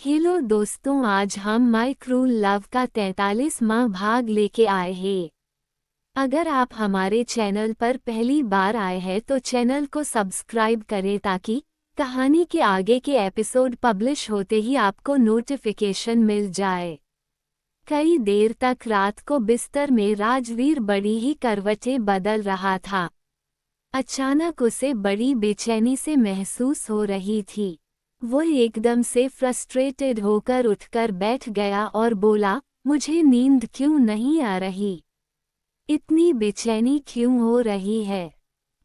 Hello दोस्तों, आज हम माय क्रूल लव का 43वां भाग लेके आए हैं। अगर आप हमारे चैनल पर पहली बार आए हैं तो चैनल को सब्सक्राइब करें ताकि कहानी के आगे के एपिसोड पब्लिश होते ही आपको नोटिफिकेशन मिल जाए। कई देर तक रात को बिस्तर में राजवीर बड़ी ही करवटें बदल रहा था। अचानक उसे बड़ी बेचैनी से महसूस हो रही थी। वो एकदम से फ्रस्ट्रेटेड होकर उठकर बैठ गया और बोला, मुझे नींद क्यों नहीं आ रही? इतनी बेचैनी क्यों हो रही है?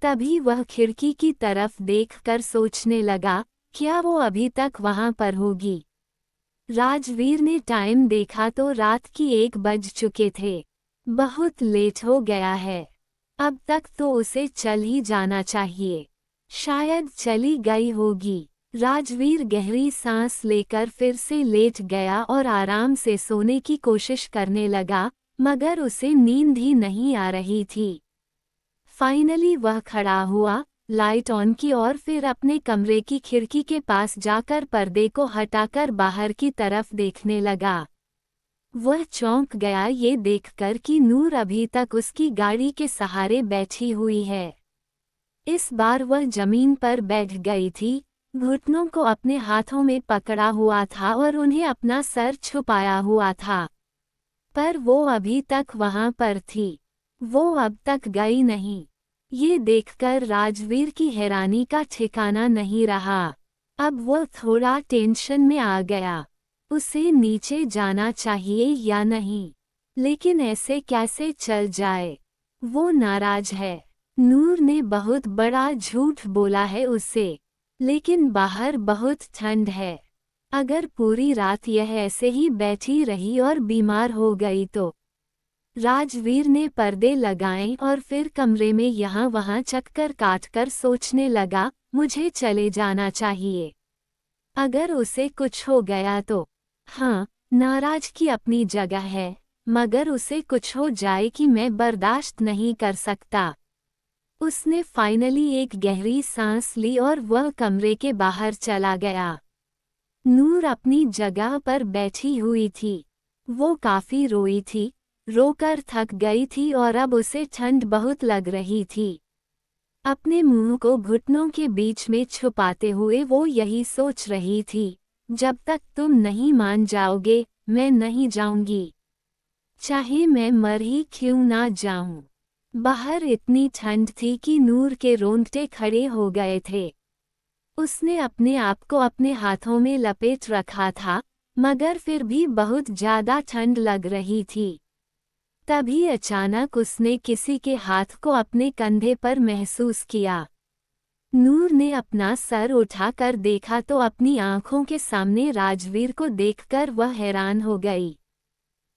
तभी वह खिड़की की तरफ देखकर सोचने लगा, क्या वो अभी तक वहां पर होगी? राजवीर ने टाइम देखा तो रात की 1 बज चुके थे। बहुत लेट हो गया है। अब तक तो उसे चल ही जाना चाहिए। शायद चली गई होगी। राजवीर गहरी सांस लेकर फिर से लेट गया और आराम से सोने की कोशिश करने लगा, मगर उसे नींद ही नहीं आ रही थी। फाइनली वह खड़ा हुआ, लाइट ऑन की और फिर अपने कमरे की खिड़की के पास जाकर पर्दे को हटाकर बाहर की तरफ देखने लगा। वह चौंक गया ये देखकर कि नूर अभी तक उसकी गाड़ी के सहारे बैठी हुई है। इस बार वह जमीन पर बैठ गई थी, घुटनों को अपने हाथों में पकड़ा हुआ था और उन्हें अपना सर छुपाया हुआ था। पर वो अभी तक वहां पर थी। वो अब तक गई नहीं। ये देखकर राजवीर की हैरानी का ठिकाना नहीं रहा। अब वो थोड़ा टेंशन में आ गया। उसे नीचे जाना चाहिए या नहीं? लेकिन ऐसे कैसे चल जाए? वो नाराज है। नूर ने बहुत बड़ा झूठ बोला है उससे। लेकिन बाहर बहुत ठंड है। अगर पूरी रात यह ऐसे ही बैठी रही और बीमार हो गई तो? राजवीर ने पर्दे लगाए और फिर कमरे में यहाँ वहाँ चक्कर काटकर सोचने लगा, मुझे चले जाना चाहिए। अगर उसे कुछ हो गया तो? हाँ, नाराज की अपनी जगह है, मगर उसे कुछ हो जाए कि मैं बर्दाश्त नहीं कर सकता। उसने फाइनली एक गहरी सांस ली और वह कमरे के बाहर चला गया। नूर अपनी जगह पर बैठी हुई थी। वो काफी रोई थी, रोकर थक गई थी और अब उसे ठंड बहुत लग रही थी। अपने मुंह को घुटनों के बीच में छुपाते हुए वो यही सोच रही थी, जब तक तुम नहीं मान जाओगे, मैं नहीं जाऊंगी। चाहे मैं मर ही क्यों ना जाऊं। बाहर इतनी ठंड थी कि नूर के रोंगटे खड़े हो गए थे। उसने अपने आप को अपने हाथों में लपेट रखा था, मगर फिर भी बहुत ज्यादा ठंड लग रही थी। तभी अचानक उसने किसी के हाथ को अपने कंधे पर महसूस किया। नूर ने अपना सर उठाकर देखा तो अपनी आंखों के सामने राजवीर को देखकर वह हैरान हो गई।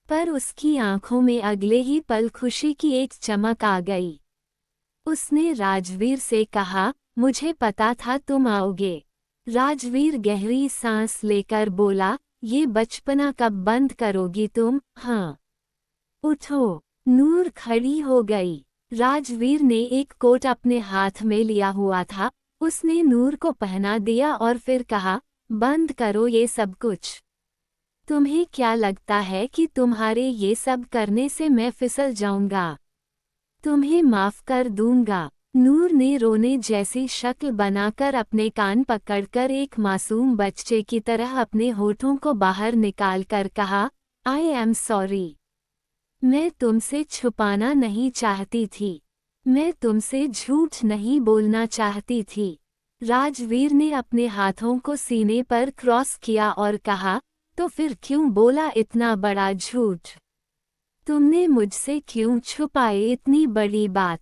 पर उसकी आंखों में अगले ही पल खुशी की एक चमक आ गई। उसने राजवीर से कहा, मुझे पता था तुम आओगे। राजवीर गहरी सांस लेकर बोला, ये बचपना कब बंद करोगी तुम? हाँ। उठो। नूर खड़ी हो गई। राजवीर ने एक कोट अपने हाथ में लिया हुआ था, उसने नूर को पहना दिया और फिर कहा, बंद करो ये सब कुछ। तुम्हें क्या लगता है कि तुम्हारे ये सब करने से मैं फिसल जाऊंगा? तुम्हें माफ कर दूंगा। नूर ने रोने जैसी शक्ल बनाकर अपने कान पकड़कर एक मासूम बच्चे की तरह अपने होठों को बाहर निकालकर कहा, आई एम सॉरी। मैं तुमसे छुपाना नहीं चाहती थी। मैं तुमसे झूठ नहीं बोलना चाहती थी। राजवीर ने अपने हाथों को सीने पर क्रॉस किया और कहा, तो फिर क्यों बोला इतना बड़ा झूठ? तुमने मुझसे क्यों छुपाई इतनी बड़ी बात?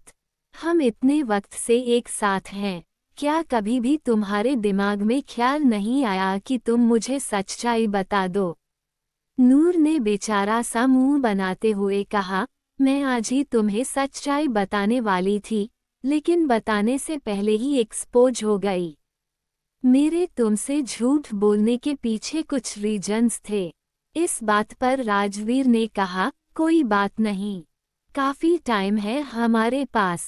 हम इतने वक्त से एक साथ हैं, क्या कभी भी तुम्हारे दिमाग में ख्याल नहीं आया कि तुम मुझे सच्चाई बता दो? नूर ने बेचारा सा मुंह बनाते हुए कहा, मैं आज ही तुम्हें सच्चाई बताने वाली थी, लेकिन बताने से पहले ही एक्सपोज हो गई। मेरे तुमसे झूठ बोलने के पीछे कुछ रीजंस थे। इस बात पर राजवीर ने कहा, कोई बात नहीं, काफी टाइम है हमारे पास।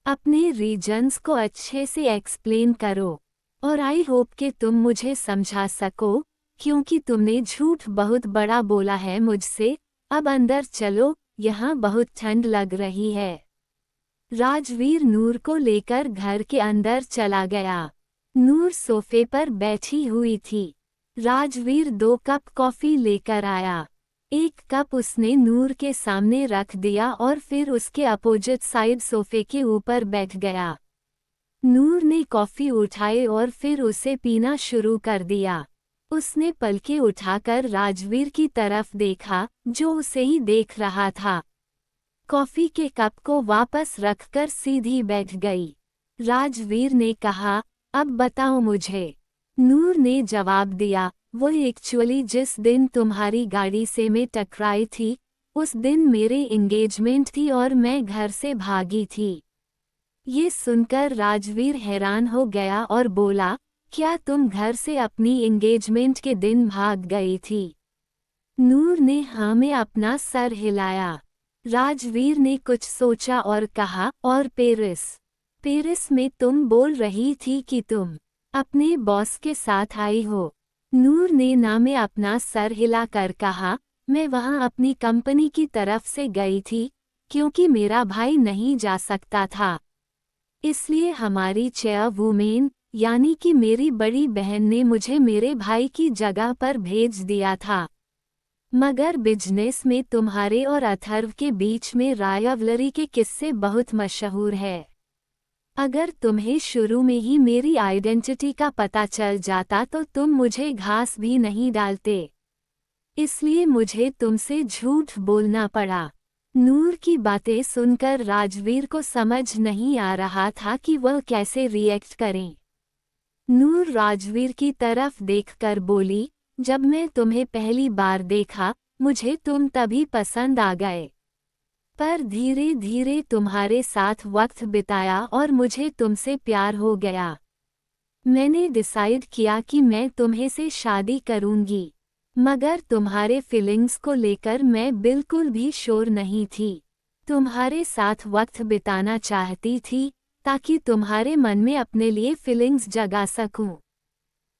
अपने रीजंस को अच्छे से एक्सप्लेन करो, और आई होप कि तुम मुझे समझा सको क्योंकि तुमने झूठ बहुत बड़ा बोला है मुझसे। अब अंदर चलो, यहाँ बहुत ठंड लग रही है। राजवीर नूर को लेकर घर के अंदर चला गया। नूर सोफे पर बैठी हुई थी। राजवीर 2 कप कॉफी लेकर आया। एक कप उसने नूर के सामने रख दिया और फिर उसके अपोजिट साइड सोफे के ऊपर बैठ गया। नूर ने कॉफी उठाई और फिर उसे पीना शुरू कर दिया। उसने पलकें उठाकर राजवीर की तरफ देखा, जो उसे ही देख रहा था। कॉफी के कप को वापस रखकर सीधी बैठ गई। राजवीर ने कहा, अब बताओ मुझे। नूर ने जवाब दिया, वो एक्चुअली जिस दिन तुम्हारी गाड़ी से मैं टकराई थी, उस दिन मेरे एंगेजमेंट थी और मैं घर से भागी थी। ये सुनकर राजवीर हैरान हो गया और बोला, क्या तुम घर से अपनी एंगेजमेंट के दिन भाग गई थी? नूर ने हाँ में अपना सर हिलाया। राजवीर ने कुछ सोचा और कहा, और पेरिस में तुम बोल रही थी कि तुम अपने बॉस के साथ आई हो। नूर ने ना में अपना सर हिलाकर कहा, मैं वहाँ अपनी कंपनी की तरफ से गई थी, क्योंकि मेरा भाई नहीं जा सकता था। इसलिए हमारी चेयरवुमेन, यानी कि मेरी बड़ी बहन ने मुझे मेरे भाई की जगह पर भेज दिया था। मगर बिजनेस में तुम्हारे और अथर्व के बीच में रायवलरी के किस्से बहुत मशहूर है। अगर तुम्हें शुरू में ही मेरी आइडेंटिटी का पता चल जाता तो तुम मुझे घास भी नहीं डालते। इसलिए मुझे तुमसे झूठ बोलना पड़ा। नूर की बातें सुनकर राजवीर को समझ नहीं आ रहा था कि वह कैसे रिएक्ट करें। नूर राजवीर की तरफ देखकर बोली, जब मैं तुम्हें पहली बार देखा, मुझे तुम तभी पसंद आ गए। पर धीरे धीरे तुम्हारे साथ वक्त बिताया और मुझे तुमसे प्यार हो गया। मैंने डिसाइड किया कि मैं तुम्हें से शादी करूंगी, मगर तुम्हारे फीलिंग्स को लेकर मैं बिल्कुल भी श्योर नहीं थी। तुम्हारे साथ वक्त बिताना चाहती थी, ताकि तुम्हारे मन में अपने लिए फीलिंग्स जगा सकूं।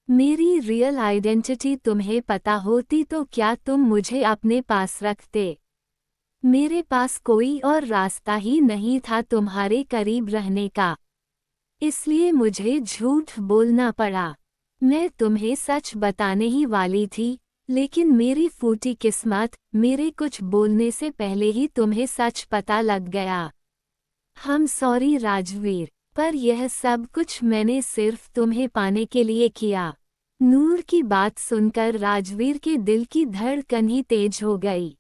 मेरी रियल आइडेंटिटी तुम्हें पता होती तो क्या तुम मुझे अपने पास रखते? मेरे पास कोई और रास्ता ही नहीं था तुम्हारे करीब रहने का। इसलिए मुझे झूठ बोलना पड़ा। मैं तुम्हें सच बताने ही वाली थी, लेकिन मेरी फूटी किस्मत, मेरे कुछ बोलने से पहले ही तुम्हें सच पता लग गया। हम सॉरी राजवीर, पर यह सब कुछ मैंने सिर्फ तुम्हें पाने के लिए किया। नूर की बात सुनकर राजवीर के दिल की धड़कन ही तेज हो गई।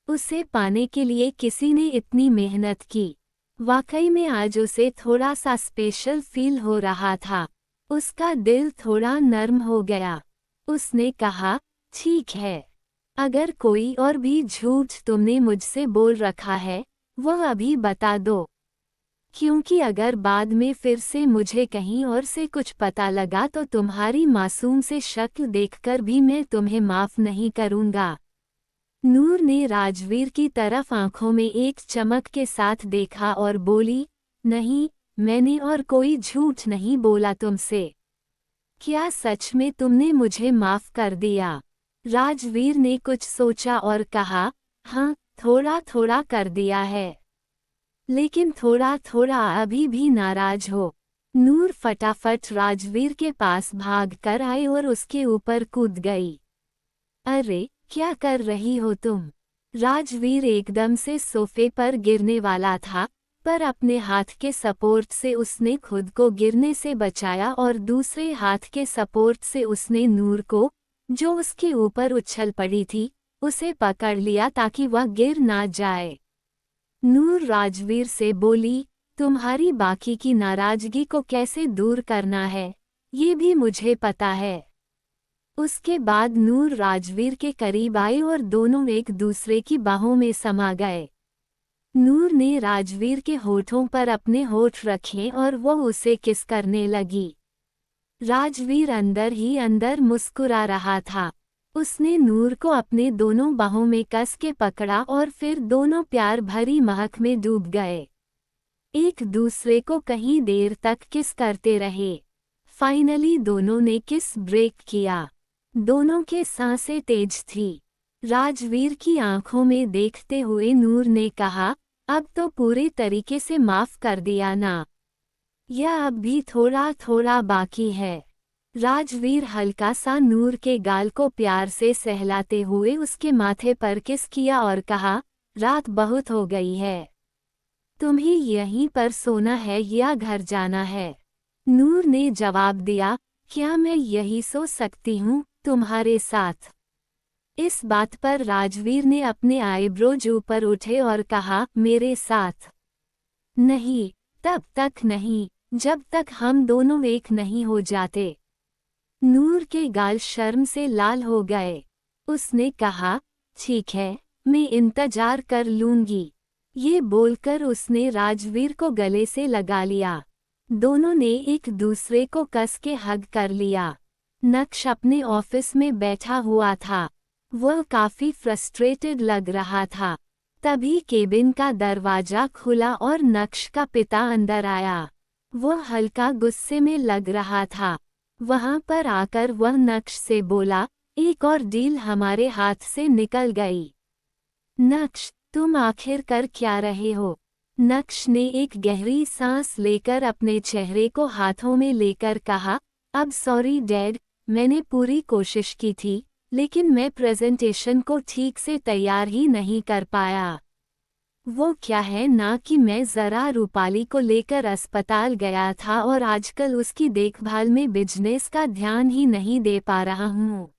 उसे पाने के लिए किसी ने इतनी मेहनत की। वाकई में आज उसे थोड़ा सा स्पेशल फील हो रहा था। उसका दिल थोड़ा नर्म हो गया। उसने कहा, ठीक है, अगर कोई और भी झूठ तुमने मुझसे बोल रखा है, वह अभी बता दो। क्योंकि अगर बाद में फिर से मुझे कहीं और से कुछ पता लगा तो तुम्हारी मासूम से शक्ल देखकर भी मैं तुम्हें माफ नहीं करूंगा। नूर ने राजवीर की तरफ आंखों में एक चमक के साथ देखा और बोली, नहीं, मैंने और कोई झूठ नहीं बोला तुमसे। क्या सच में तुमने मुझे माफ कर दिया? राजवीर ने कुछ सोचा और कहा, हाँ, थोड़ा थोड़ा कर दिया है, लेकिन थोड़ा थोड़ा अभी भी नाराज हो। नूर फटाफट राजवीर के पास भाग कर आई और उसके ऊपर कूद गई। अरे, क्या कर रही हो तुम? राजवीर एकदम से सोफे पर गिरने वाला था, पर अपने हाथ के सपोर्ट से उसने खुद को गिरने से बचाया और दूसरे हाथ के सपोर्ट से उसने नूर को, जो उसके ऊपर उछल पड़ी थी, उसे पकड़ लिया ताकि वह गिर ना जाए। नूर राजवीर से बोली, तुम्हारी बाकी की नाराजगी को कैसे दूर करना है, ये भी मुझे पता है। उसके बाद नूर राजवीर के करीब आई और दोनों एक दूसरे की बाहों में समा गए। नूर ने राजवीर के होठों पर अपने होठ रखे और वो उसे किस करने लगी। राजवीर अंदर ही अंदर मुस्कुरा रहा था। उसने नूर को अपने दोनों बाहों में कस के पकड़ा और फिर दोनों प्यार भरी महक में डूब गए। एक दूसरे को कहीं देर तक किस करते रहे। फाइनली दोनों ने किस ब्रेक किया। दोनों के सांसें तेज थी। राजवीर की आंखों में देखते हुए नूर ने कहा, अब तो पूरे तरीके से माफ कर दिया ना, या अब भी थोड़ा थोड़ा बाकी है। राजवीर हल्का सा नूर के गाल को प्यार से सहलाते हुए उसके माथे पर किस किया और कहा, रात बहुत हो गई है, तुम्हें यहीं पर सोना है या घर जाना है? नूर ने जवाब दिया, क्या मैं यही सो सकती हूँ तुम्हारे साथ? इस बात पर राजवीर ने अपने आईब्रोज ऊपर उठे और कहा, मेरे साथ नहीं, तब तक नहीं जब तक हम दोनों एक नहीं हो जाते। नूर के गाल शर्म से लाल हो गए। उसने कहा, ठीक है, मैं इंतजार कर लूंगी। ये बोलकर उसने राजवीर को गले से लगा लिया। दोनों ने एक दूसरे को कस के हग कर लिया। नक्श अपने ऑफिस में बैठा हुआ था। वह काफी फ्रस्ट्रेटेड लग रहा था। तभी केबिन का दरवाजा खुला और नक्श का पिता अंदर आया। वह हल्का गुस्से में लग रहा था। वहां पर आकर वह नक्श से बोला, एक और डील हमारे हाथ से निकल गई। नक्श, तुम आखिर कर क्या रहे हो? नक्श ने एक गहरी सांस लेकर अपने चेहरे को हाथों में लेकर कहा, अब सॉरी डैड, मैंने पूरी कोशिश की थी, लेकिन मैं प्रेजेंटेशन को ठीक से तैयार ही नहीं कर पाया। वो क्या है ना कि मैं जरा रूपाली को लेकर अस्पताल गया था और आजकल उसकी देखभाल में बिजनेस का ध्यान ही नहीं दे पा रहा हूँ।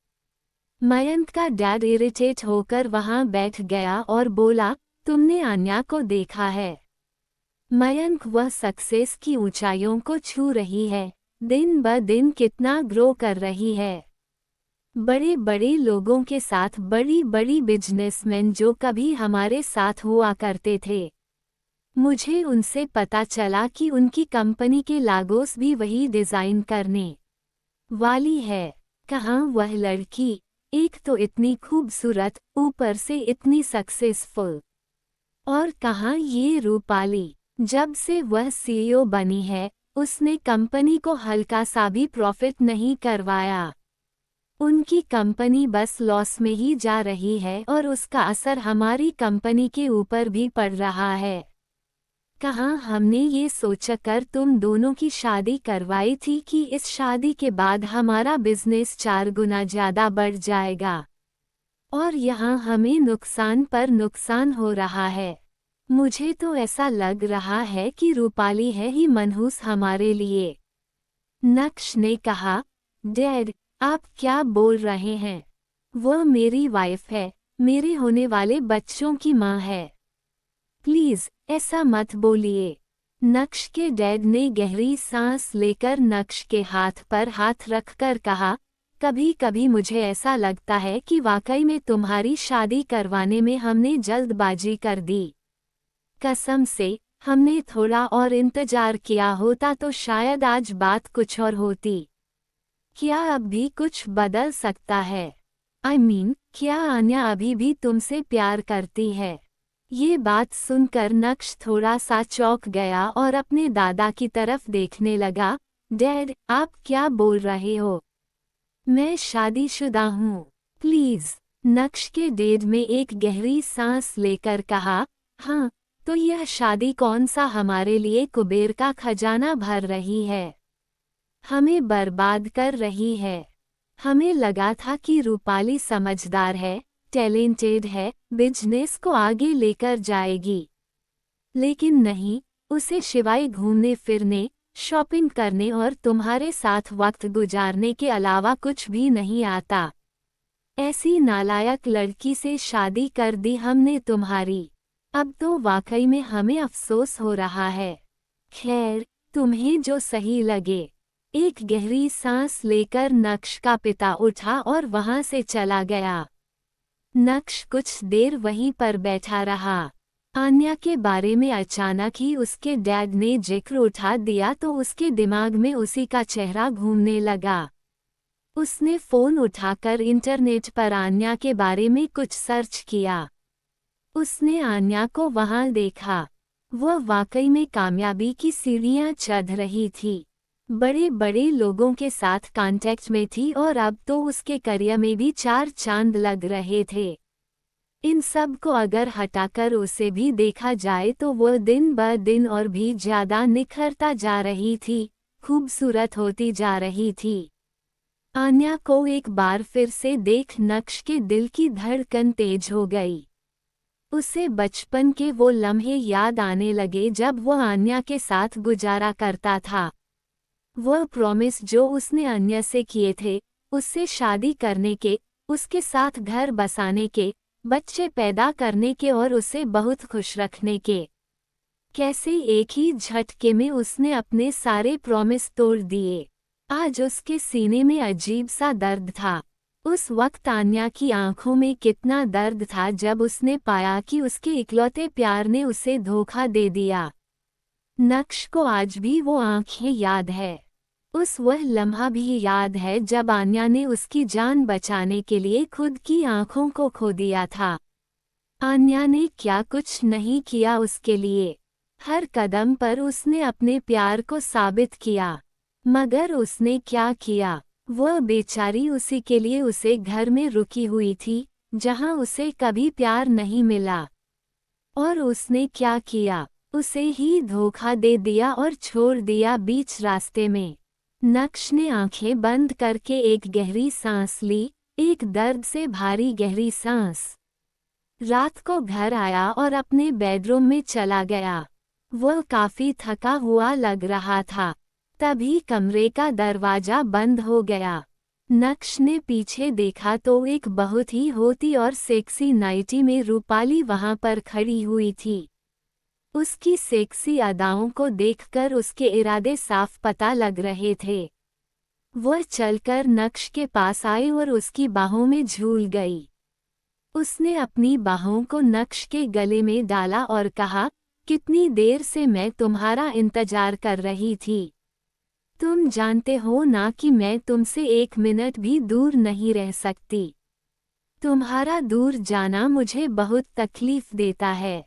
मयंक का डैड इरिटेट होकर वहां बैठ गया और बोला, तुमने आन्या को देखा है? मयंक वह सक्सेस की ऊंचाइयों को छू रही है, दिन ब दिन कितना ग्रो कर रही है। बड़े बड़े लोगों के साथ बड़ी बड़ी बिजनेसमैन जो कभी हमारे साथ हुआ करते थे। मुझे उनसे पता चला कि उनकी कंपनी के लागोस भी वही डिज़ाइन करने वाली है। कहाँ वह लड़की, एक तो इतनी खूबसूरत, ऊपर से इतनी सक्सेसफुल, और कहाँ ये रूपाली। जब से वह सीईओ बनी है, उसने कंपनी को हल्का सा भी प्रॉफिट नहीं करवाया। उनकी कंपनी बस लॉस में ही जा रही है और उसका असर हमारी कंपनी के ऊपर भी पड़ रहा है। कहाँ हमने ये सोचकर तुम दोनों की शादी करवाई थी कि इस शादी के बाद हमारा बिजनेस 4 गुना ज़्यादा बढ़ जाएगा, और यहाँ हमें नुकसान पर नुकसान हो रहा है। मुझे तो ऐसा लग रहा है कि रूपाली है ही मनहूस हमारे लिए। नक्श ने कहा, डैड, आप क्या बोल रहे हैं? वह मेरी वाइफ है, मेरे होने वाले बच्चों की माँ है। प्लीज ऐसा मत बोलिए। नक्श के डैड ने गहरी सांस लेकर नक्श के हाथ पर हाथ रखकर कहा, कभी कभी मुझे ऐसा लगता है कि वाकई में तुम्हारी शादी करवाने में हमने जल्दबाजी कर दी। कसम से, हमने थोड़ा और इंतजार किया होता तो शायद आज बात कुछ और होती। क्या अब भी कुछ बदल सकता है? I mean, क्या आन्या अभी भी तुमसे प्यार करती है? ये बात सुनकर नक्श थोड़ा सा चौंक गया और अपने दादा की तरफ देखने लगा। डैड, आप क्या बोल रहे हो? मैं शादीशुदा हूँ। प्लीज। नक्श के डैड में एक गहरी सांस लेकर कहा, हाँ, तो यह शादी कौन सा हमारे लिए कुबेर का खजाना भर रही है, हमें बर्बाद कर रही है। हमें लगा था कि रूपाली समझदार है, टैलेंटेड है, बिजनेस को आगे लेकर जाएगी, लेकिन नहीं, उसे सिवाय घूमने फिरने, शॉपिंग करने और तुम्हारे साथ वक्त गुजारने के अलावा कुछ भी नहीं आता। ऐसी नालायक लड़की से शादी कर दी हमने तुम्हारी। अब तो वाकई में हमें अफसोस हो रहा है। खैर, तुम्हें जो सही लगे। एक गहरी सांस लेकर नक्श का पिता उठा और वहां से चला गया। नक्श कुछ देर वहीं पर बैठा रहा। आन्या के बारे में अचानक ही उसके डैड ने जिक्र उठा दिया तो उसके दिमाग में उसी का चेहरा घूमने लगा। उसने फोन उठाकर इंटरनेट पर आन्या के बारे में कुछ सर्च किया। उसने आन्या को वहां देखा। वह वाकई में कामयाबी की सीढ़ियां चढ़ रही थी। बड़े बड़े लोगों के साथ कांटेक्ट में थी और अब तो उसके करियर में भी 4 चांद लग रहे थे। इन सब को अगर हटाकर उसे भी देखा जाए तो वह दिन ब दिन और भी ज्यादा निखरता जा रही थी, खूबसूरत होती जा रही थी। आन्या को एक बार फिर से देख नक्श के दिल की धड़कन तेज हो गई। उसे बचपन के वो लम्हे याद आने लगे जब वह आन्या के साथ गुजारा करता था। वह प्रॉमिस जो उसने अन्य से किए थे, उससे शादी करने के, उसके साथ घर बसाने के, बच्चे पैदा करने के और उसे बहुत खुश रखने के। कैसे एक ही झटके में उसने अपने सारे प्रॉमिस तोड़ दिए। आज उसके सीने में अजीब सा दर्द था। उस वक्त आन्या की आंखों में कितना दर्द था जब उसने पाया कि उसके इकलौते प्यार ने उसे धोखा दे दिया। नक्श को आज भी वो आंखें याद है। वह लम्हा भी याद है जब आन्या ने उसकी जान बचाने के लिए खुद की आंखों को खो दिया था। आन्या ने क्या कुछ नहीं किया उसके लिए। हर कदम पर उसने अपने प्यार को साबित किया। मगर उसने क्या किया? वह बेचारी उसी के लिए उसे घर में रुकी हुई थी, जहां उसे कभी प्यार नहीं मिला। और उसने क्या किया? उसे ही धोखा दे दिया और छोड़ दिया बीच रास्ते में। नक्श ने आंखें बंद करके एक गहरी सांस ली, एक दर्द से भारी गहरी सांस। रात को घर आया और अपने बेडरूम में चला गया। वह काफी थका हुआ लग रहा था। तभी कमरे का दरवाजा बंद हो गया। नक्श ने पीछे देखा तो एक बहुत ही होती और सेक्सी नाइटी में रूपाली वहां पर खड़ी हुई थी। उसकी सेक्सी अदाओं को देखकर उसके इरादे साफ पता लग रहे थे। वह चलकर नक्श के पास आई और उसकी बाहों में झूल गई। उसने अपनी बाहों को नक्श के गले में डाला और कहा, कितनी देर से मैं तुम्हारा इंतजार कर रही थी। तुम जानते हो ना कि मैं तुमसे 1 मिनट भी दूर नहीं रह सकती। तुम्हारा दूर जाना मुझे बहुत तकलीफ देता है।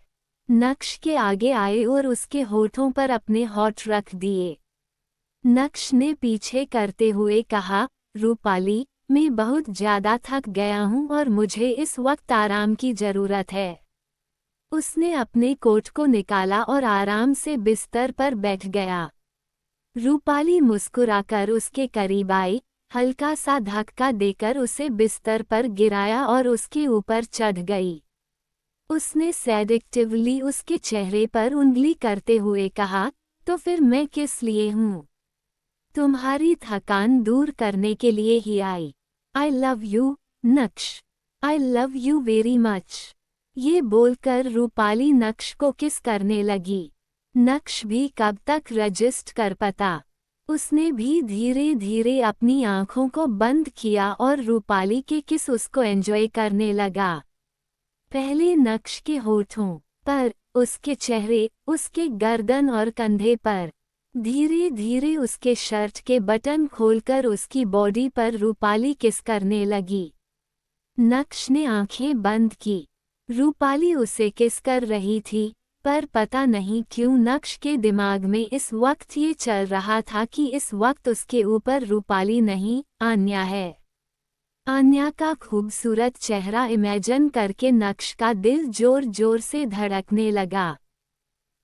नक्श के आगे आए और उसके होठों पर अपने होठ रख दिए। नक्श ने पीछे करते हुए कहा, रूपाली, मैं बहुत ज्यादा थक गया हूँ और मुझे इस वक्त आराम की जरूरत है। उसने अपने कोट को निकाला और आराम से बिस्तर पर बैठ गया। रूपाली मुस्कुराकर उसके करीब आई, हल्का सा धक्का देकर उसे बिस्तर पर गिराया और उसके ऊपर चढ़ गई। उसने सेडिक्टिवली उसके चेहरे पर उंगली करते हुए कहा, तो फिर मैं किस लिए हूँ? तुम्हारी थकान दूर करने के लिए ही आई। आई लव यू, नक्श। आई लव यू वेरी मच। ये बोलकर रूपाली नक्श को किस करने लगी। नक्श भी कब तक रजिस्ट कर पाता। उसने भी धीरे धीरे अपनी आंखों को बंद किया और रूपाली के किस उसको एंजॉय करने लगा। पहले नक्श के होठों पर, उसके चेहरे, उसके गर्दन और कंधे पर। धीरे धीरे उसके शर्ट के बटन खोलकर उसकी बॉडी पर रूपाली किस करने लगी। नक्श ने आंखें बंद की। रूपाली उसे किस कर रही थी, पर पता नहीं क्यों नक्श के दिमाग में इस वक्त ये चल रहा था कि इस वक्त उसके ऊपर रूपाली नहीं, आन्या है। आन्या का खूबसूरत चेहरा इमेजिन करके नक्श का दिल जोर जोर से धड़कने लगा।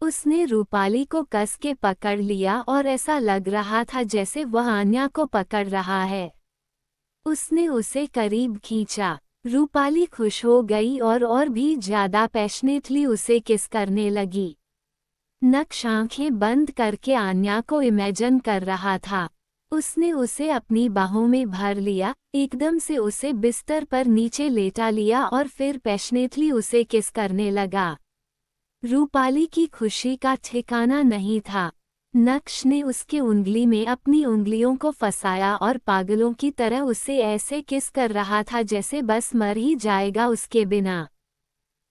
उसने रूपाली को कस के पकड़ लिया और ऐसा लग रहा था जैसे वह आन्या को पकड़ रहा है। उसने उसे करीब खींचा। रूपाली खुश हो गई और भी ज्यादा पैशनेटली उसे किस करने लगी। नक्श आंखें बंद करके आन्या को इमेजिन कर रहा था। उसने उसे अपनी बाहों में भर लिया, एकदम से उसे बिस्तर पर नीचे लेटा लिया और फिर पैशनेटली उसे किस करने लगा। रूपाली की खुशी का ठिकाना नहीं था। नक्श ने उसके उंगली में अपनी उंगलियों को फंसाया और पागलों की तरह उसे ऐसे किस कर रहा था जैसे बस मर ही जाएगा उसके बिना।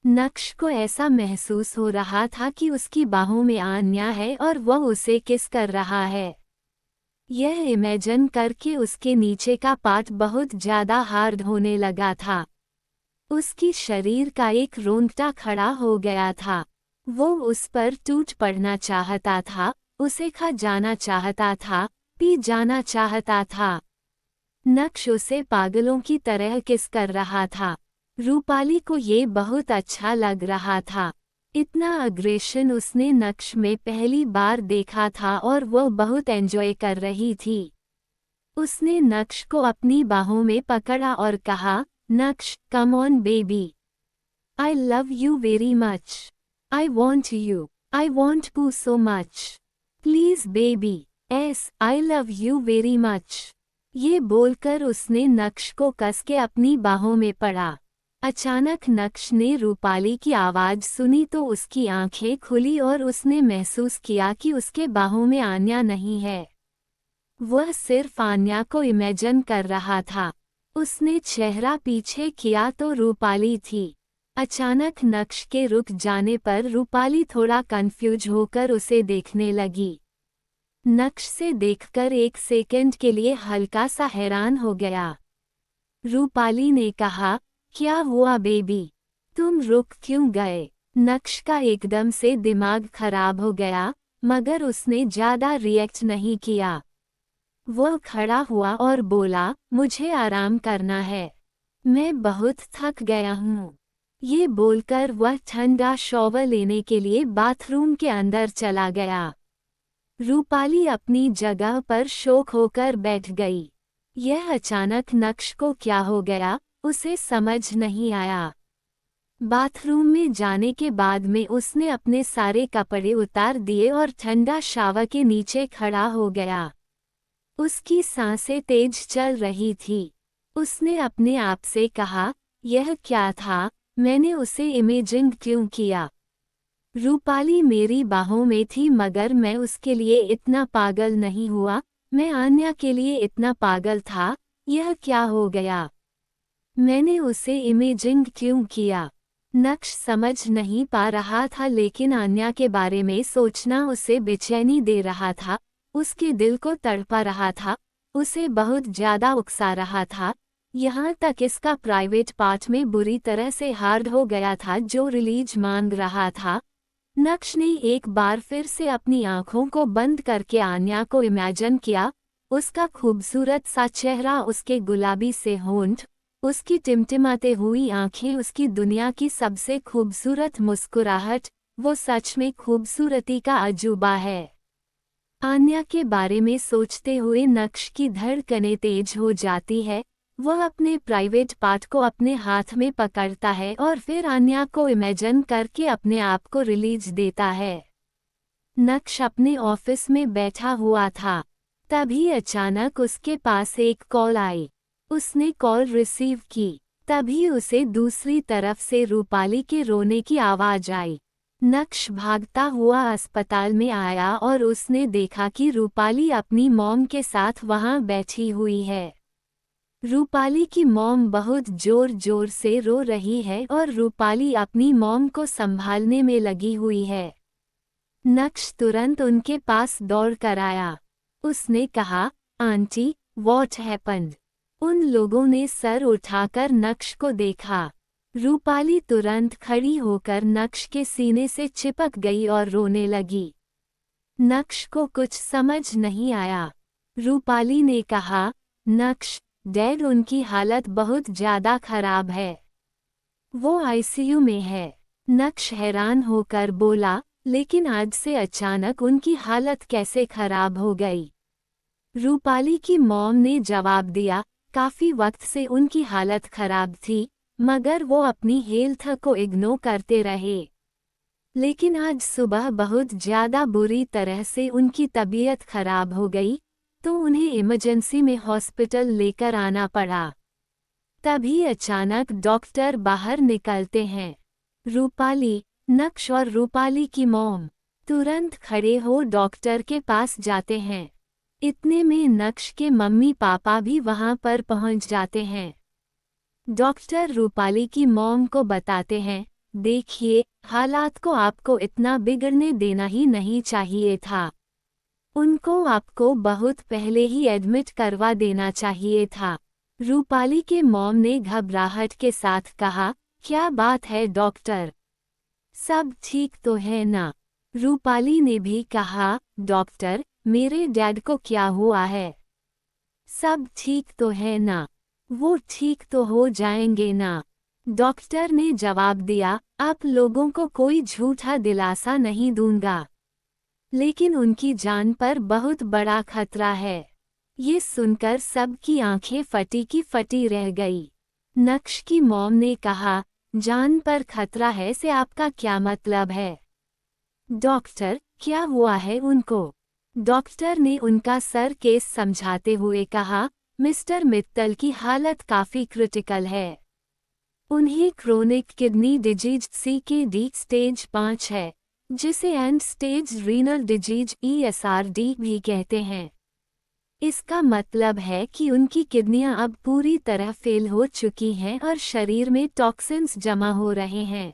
नक्श को ऐसा महसूस हो रहा था कि उसकी बाहों में आन्या है और वह उसे किस कर रहा है। यह इमेजिन करके उसके नीचे का पार्ट बहुत ज्यादा हार्ड होने लगा था। उसकी शरीर का एक रोंगटा खड़ा हो गया था। वो उस पर टूट पड़ना चाहता था, उसे खा जाना चाहता था, पी जाना चाहता था। नक्श उसे पागलों की तरह किस कर रहा था। रूपाली को ये बहुत अच्छा लग रहा था। इतना अग्रेशन उसने नक्श में पहली बार देखा था और वो बहुत एंजॉय कर रही थी। उसने नक्श को अपनी बाहों में पकड़ा और कहा, नक्श, come on baby. I love you very much. I want you. I want to so much. Please baby. As I love you very much. ये बोलकर उसने नक्श को कस के अपनी बाहों में पड़ा। अचानक नक्श ने रूपाली की आवाज सुनी तो उसकी आंखें खुली और उसने महसूस किया कि उसके बाहों में आन्या नहीं है। वह सिर्फ आन्या को इमेजिन कर रहा था। उसने चेहरा पीछे किया तो रूपाली थी। अचानक नक्श के रुक जाने पर रूपाली थोड़ा कंफ्यूज होकर उसे देखने लगी। नक्श से देखकर एक सेकंड के लिए हल्का सा हैरान हो गया। रूपाली ने कहा, क्या हुआ बेबी? तुम रुक क्यों गए? नक्श का एकदम से दिमाग खराब हो गया, मगर उसने ज्यादा रिएक्ट नहीं किया। वह खड़ा हुआ और बोला, मुझे आराम करना है। मैं बहुत थक गया हूँ। ये बोलकर वह ठंडा शॉवर लेने के लिए बाथरूम के अंदर चला गया। रूपाली अपनी जगह पर शौक होकर बैठ गई। यह अचानक नक्श को क्या हो गया, उसे समझ नहीं आया। बाथरूम में जाने के बाद में उसने अपने सारे कपड़े उतार दिए और ठंडा शावर के नीचे खड़ा हो गया। उसकी सांसें तेज चल रही थी। उसने अपने आप से कहा, यह क्या था? मैंने उसे इमेजिन क्यों किया? रूपाली मेरी बाहों में थी मगर मैं उसके लिए इतना पागल नहीं हुआ। मैं आन्या के लिए इतना पागल था। यह क्या हो गया? मैंने उसे इमेजिन क्यों किया? नक्श समझ नहीं पा रहा था, लेकिन आन्या के बारे में सोचना उसे बेचैनी दे रहा था। उसके दिल को तड़पा रहा था। उसे बहुत ज्यादा उकसा रहा था। यहाँ तक इसका प्राइवेट पार्ट में बुरी तरह से हार्ड हो गया था जो रिलीज मांग रहा था। नक्श ने एक बार फिर से अपनी आंखों को बंद करके आन्या को इमेजिन किया। उसका खूबसूरत सा चेहरा, उसके गुलाबी से होंठ, उसकी टिमटिमाते हुई आंखें, उसकी दुनिया की सबसे खूबसूरत मुस्कुराहट। वो सच में खूबसूरती का अजूबा है। आन्या के बारे में सोचते हुए नक्श की धड़कनें तेज हो जाती है। वह अपने प्राइवेट पार्ट को अपने हाथ में पकड़ता है और फिर आन्या को इमेजिन करके अपने आप को रिलीज देता है। नक्श अपने ऑफिस में बैठा हुआ था। तभी अचानक उसके पास एक कॉल आई। उसने कॉल रिसीव की। तभी उसे दूसरी तरफ से रूपाली के रोने की आवाज आई। नक्श भागता हुआ अस्पताल में आया और उसने देखा कि रूपाली अपनी मॉम के साथ वहां बैठी हुई है। रूपाली की मॉम बहुत जोर जोर से रो रही है और रूपाली अपनी मॉम को संभालने में लगी हुई है। नक्श तुरंत उनके पास दौड़ कर आया। उसने कहा, आंटी, व्हाट हैपेंड? उन लोगों ने सर उठाकर नक्श को देखा। रूपाली तुरंत खड़ी होकर नक्श के सीने से चिपक गई और रोने लगी। नक्श को कुछ समझ नहीं आया। रूपाली ने कहा, नक्श, डैड, उनकी हालत बहुत ज्यादा खराब है। वो आईसीयू में है। नक्श हैरान होकर बोला, लेकिन आज से अचानक उनकी हालत कैसे खराब हो गई? रूपाली की मॉम ने जवाब दिया, काफी वक्त से उनकी हालत खराब थी, मगर वो अपनी हेल्थ को इग्नोर करते रहे। लेकिन आज सुबह बहुत ज्यादा बुरी तरह से उनकी तबीयत खराब हो गई, तो उन्हें इमरजेंसी में हॉस्पिटल लेकर आना पड़ा। तभी अचानक डॉक्टर बाहर निकलते हैं। रूपाली, नक्श और रूपाली की मॉम तुरंत खड़े हो डॉक्टर के पास जाते हैं। इतने में नक्श के मम्मी पापा भी वहां पर पहुंच जाते हैं। डॉक्टर रूपाली की मॉम को बताते हैं, देखिए, हालात को आपको इतना बिगड़ने देना ही नहीं चाहिए था। उनको आपको बहुत पहले ही एडमिट करवा देना चाहिए था। रूपाली के मॉम ने घबराहट के साथ कहा, क्या बात है डॉक्टर? सब ठीक तो है ना? रूपाली ने भी कहा, डॉक्टर, मेरे डैड को क्या हुआ है? सब ठीक तो है ना? वो ठीक तो हो जाएंगे ना? डॉक्टर ने जवाब दिया, आप लोगों को कोई झूठा दिलासा नहीं दूंगा, लेकिन उनकी जान पर बहुत बड़ा खतरा है। ये सुनकर सबकी आंखें फटी की फटी रह गई। नक्श की मॉम ने कहा, जान पर खतरा है से आपका क्या मतलब है? डॉक्टर, क्या हुआ है उनको? डॉक्टर ने उनका सर केस समझाते हुए कहा, मिस्टर मित्तल की हालत काफी क्रिटिकल है। उन्हें chronic kidney disease CKD stage 5 है, जिसे and stage renal disease ESRD भी कहते हैं। इसका मतलब है कि उनकी किडनियां अब पूरी तरह फेल हो चुकी हैं और शरीर में टॉक्सिन्स जमा हो रहे हैं।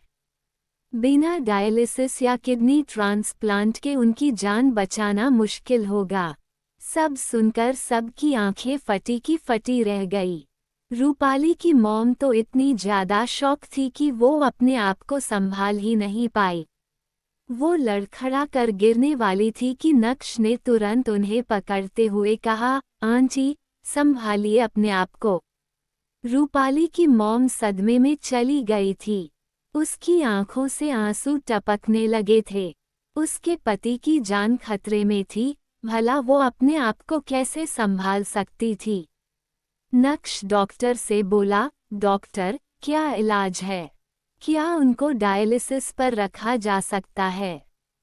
बिना डायलिसिस या किडनी ट्रांसप्लांट के उनकी जान बचाना मुश्किल होगा। सब सुनकर सबकी आंखें फटी की फटी रह गई। रूपाली की मॉम तो इतनी ज्यादा शॉक थी कि वो अपने आप को संभाल ही नहीं पाई। वो लड़खड़ा कर गिरने वाली थी कि नक्श ने तुरंत उन्हें पकड़ते हुए कहा, आंटी, संभालिए अपने आप को। रूपाली की मॉम सदमे में चली गई थी। उसकी आंखों से आंसू टपकने लगे थे। उसके पति की जान खतरे में थी, भला वो अपने आप को कैसे संभाल सकती थी? नक्श डॉक्टर से बोला, डॉक्टर, क्या इलाज है? क्या उनको डायलिसिस पर रखा जा सकता है?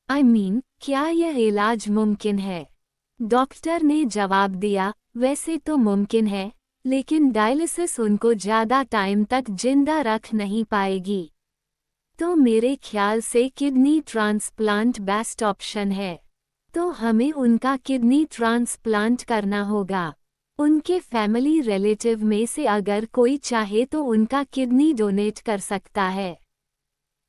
I mean, क्या यह इलाज मुमकिन है? डॉक्टर ने जवाब दिया, वैसे तो मुमकिन है, लेकिन डायलिसिस उनको ज़्यादा टाइम तक जिंदा रख नहीं पाएगी। तो मेरे ख्याल से किडनी ट्रांसप्लांट बेस्ट ऑप्शन है। तो हमें उनका किडनी ट्रांसप्लांट करना होगा। उनके फैमिली रिलेटिव में से अगर कोई चाहे तो उनका किडनी डोनेट कर सकता है।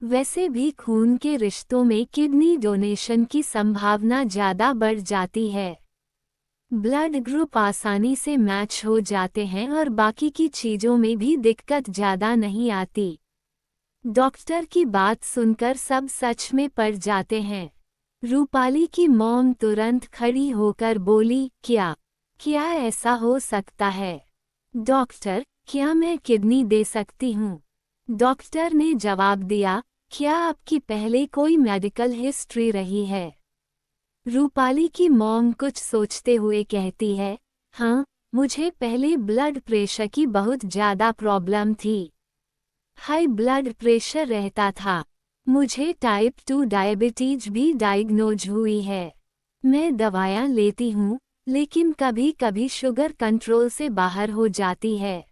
वैसे भी खून के रिश्तों में किडनी डोनेशन की संभावना ज़्यादा बढ़ जाती है। ब्लड ग्रुप आसानी से मैच हो जाते हैं और बाकी की चीज़ों में भी दिक्कत ज़्यादा नहीं आती। डॉक्टर की बात सुनकर सब सच में पड़ जाते हैं। रूपाली की मॉम तुरंत खड़ी होकर बोली, क्या ऐसा हो सकता है? डॉक्टर, क्या मैं किडनी दे सकती हूँ? डॉक्टर ने जवाब दिया, क्या आपकी पहले कोई मेडिकल हिस्ट्री रही है? रूपाली की मॉम कुछ सोचते हुए कहती है, हाँ, मुझे पहले ब्लड प्रेशर की बहुत ज़्यादा प्रॉब्लम थी। हाई ब्लड प्रेशर रहता था। मुझे टाइप 2 डायबिटीज भी डायग्नोज हुई है। मैं दवाएं लेती हूँ, लेकिन कभी कभी शुगर कंट्रोल से बाहर हो जाती है।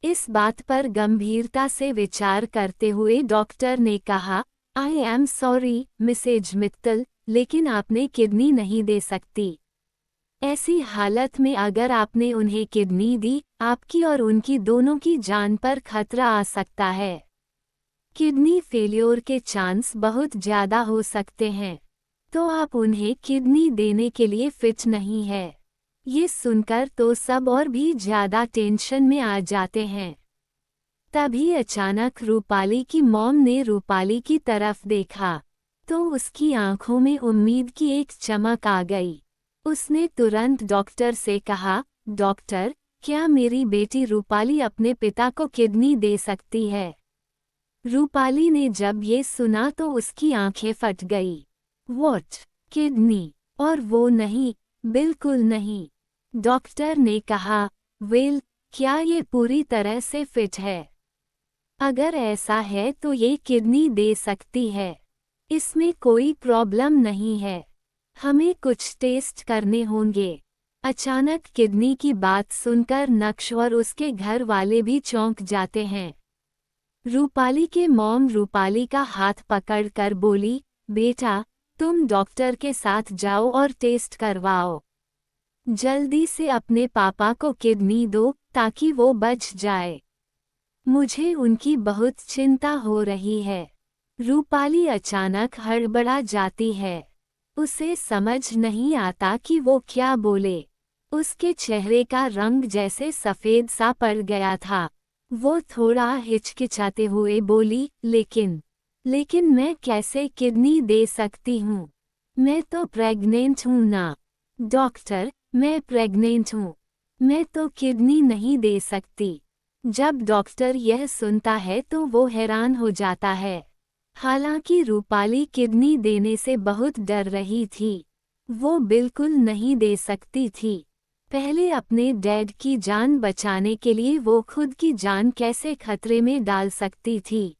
इस बात पर गंभीरता से विचार करते हुए डॉक्टर ने कहा, I am sorry Mrs Mittal, लेकिन आपने किडनी नहीं दे सकती। ऐसी हालत में अगर आपने उन्हें किडनी दी, आपकी और उनकी दोनों की जान पर खतरा आ सकता है। किडनी फेल्योर के चांस बहुत ज़्यादा हो सकते हैं। तो आप उन्हें किडनी देने के लिए फिट नहीं है। ये सुनकर तो सब और भी ज़्यादा टेंशन में आ जाते हैं। तभी अचानक रूपाली की मॉम ने रूपाली की तरफ देखा, तो उसकी आंखों में उम्मीद की एक चमक आ गई। उसने तुरंत डॉक्टर से कहा, डॉक्टर, क्या मेरी बेटी रूपाली अपने पिता को किडनी दे सकती है? रूपाली ने जब ये सुना तो उसकी आंखें फट गई। व्हाट? किडनी? और वो नहीं, बिल्कुल नहीं। डॉक्टर ने कहा, वेल, क्या ये पूरी तरह से फिट है? अगर ऐसा है तो ये किडनी दे सकती है। इसमें कोई प्रॉब्लम नहीं है। हमें कुछ टेस्ट करने होंगे। अचानक किडनी की बात सुनकर नक्श और उसके घर वाले भी चौंक जाते हैं। रूपाली के मॉम रूपाली का हाथ पकड़कर बोली, बेटा, तुम डॉक्टर के साथ जाओ और टेस्ट करवाओ। जल्दी से अपने पापा को किडनी दो ताकि वो बच जाए। मुझे उनकी बहुत चिंता हो रही है। रूपाली अचानक हड़बड़ा जाती है। उसे समझ नहीं आता कि वो क्या बोले। उसके चेहरे का रंग जैसे सफ़ेद सा पड़ गया था। वो थोड़ा हिचकिचाते हुए बोली, लेकिन मैं कैसे किडनी दे सकती हूँ? मैं तो प्रेग्नेंट हूँ ना। डॉक्टर, मैं प्रेग्नेंट हूँ, मैं तो किडनी नहीं दे सकती। जब डॉक्टर यह सुनता है तो वो हैरान हो जाता है। हालांकि रूपाली किडनी देने से बहुत डर रही थी। वो बिल्कुल नहीं दे सकती थी। पहले अपने डैड की जान बचाने के लिए वो खुद की जान कैसे खतरे में डाल सकती थी?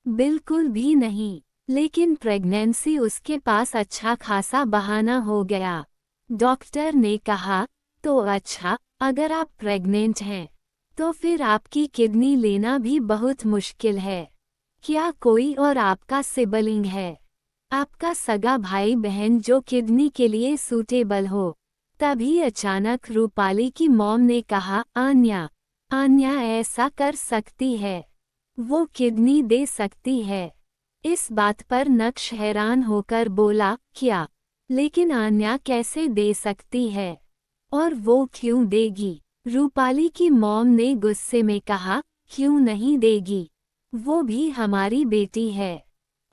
बिल्कुल भी नहीं। लेकिन प्रेगनेंसी उसके पास अच्छा खासा बहाना हो गया। डॉक्टर ने कहा, तो अच्छा, अगर आप प्रेग्नेंट हैं तो फिर आपकी किडनी लेना भी बहुत मुश्किल है। क्या कोई और आपका सिबलिंग है, आपका सगा भाई बहन जो किडनी के लिए सूटेबल हो? तभी अचानक रूपाली की मॉम ने कहा, आन्या, आन्या ऐसा कर सकती है, वो किडनी दे सकती है। इस बात पर नक्श हैरान होकर बोला, क्या? लेकिन आन्या कैसे दे सकती है? और वो क्यों देगी? रूपाली की मॉम ने गुस्से में कहा, क्यों नहीं देगी? वो भी हमारी बेटी है,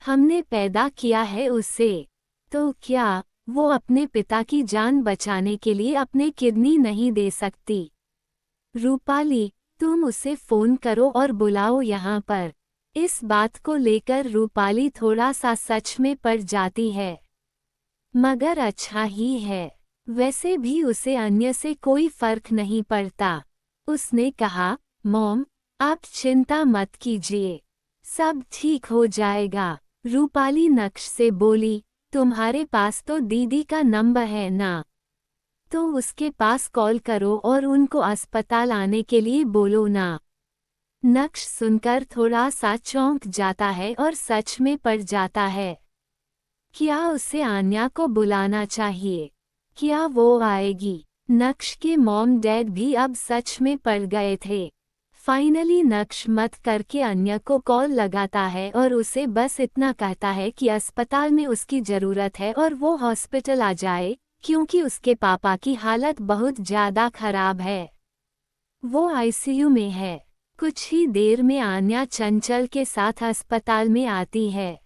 हमने पैदा किया है उसे। तो क्या वो अपने पिता की जान बचाने के लिए अपने किडनी नहीं दे सकती? रूपाली, तुम उसे फोन करो और बुलाओ यहाँ पर। इस बात को लेकर रूपाली थोड़ा सा सच में पड़ जाती है, मगर अच्छा ही है। वैसे भी उसे अन्य से कोई फर्क नहीं पड़ता। उसने कहा, मॉम, आप चिंता मत कीजिए, सब ठीक हो जाएगा। रूपाली नक्श से बोली, तुम्हारे पास तो दीदी का नंबर है ना? तो उसके पास कॉल करो और उनको अस्पताल आने के लिए बोलो ना। नक्श सुनकर थोड़ा सा चौंक जाता है और सच में पड़ जाता है। क्या उसे आन्या को बुलाना चाहिए? क्या वो आएगी? नक्श के मॉम डैड भी अब सच में पड़ गए थे। फाइनली नक्श मत करके अन्य को कॉल लगाता है और उसे बस इतना कहता है कि अस्पताल में उसकी ज़रूरत है और वो हॉस्पिटल आ जाए, क्योंकि उसके पापा की हालत बहुत ज़्यादा खराब है। वो आईसीयू में है। कुछ ही देर में आन्या चंचल के साथ अस्पताल में आती है।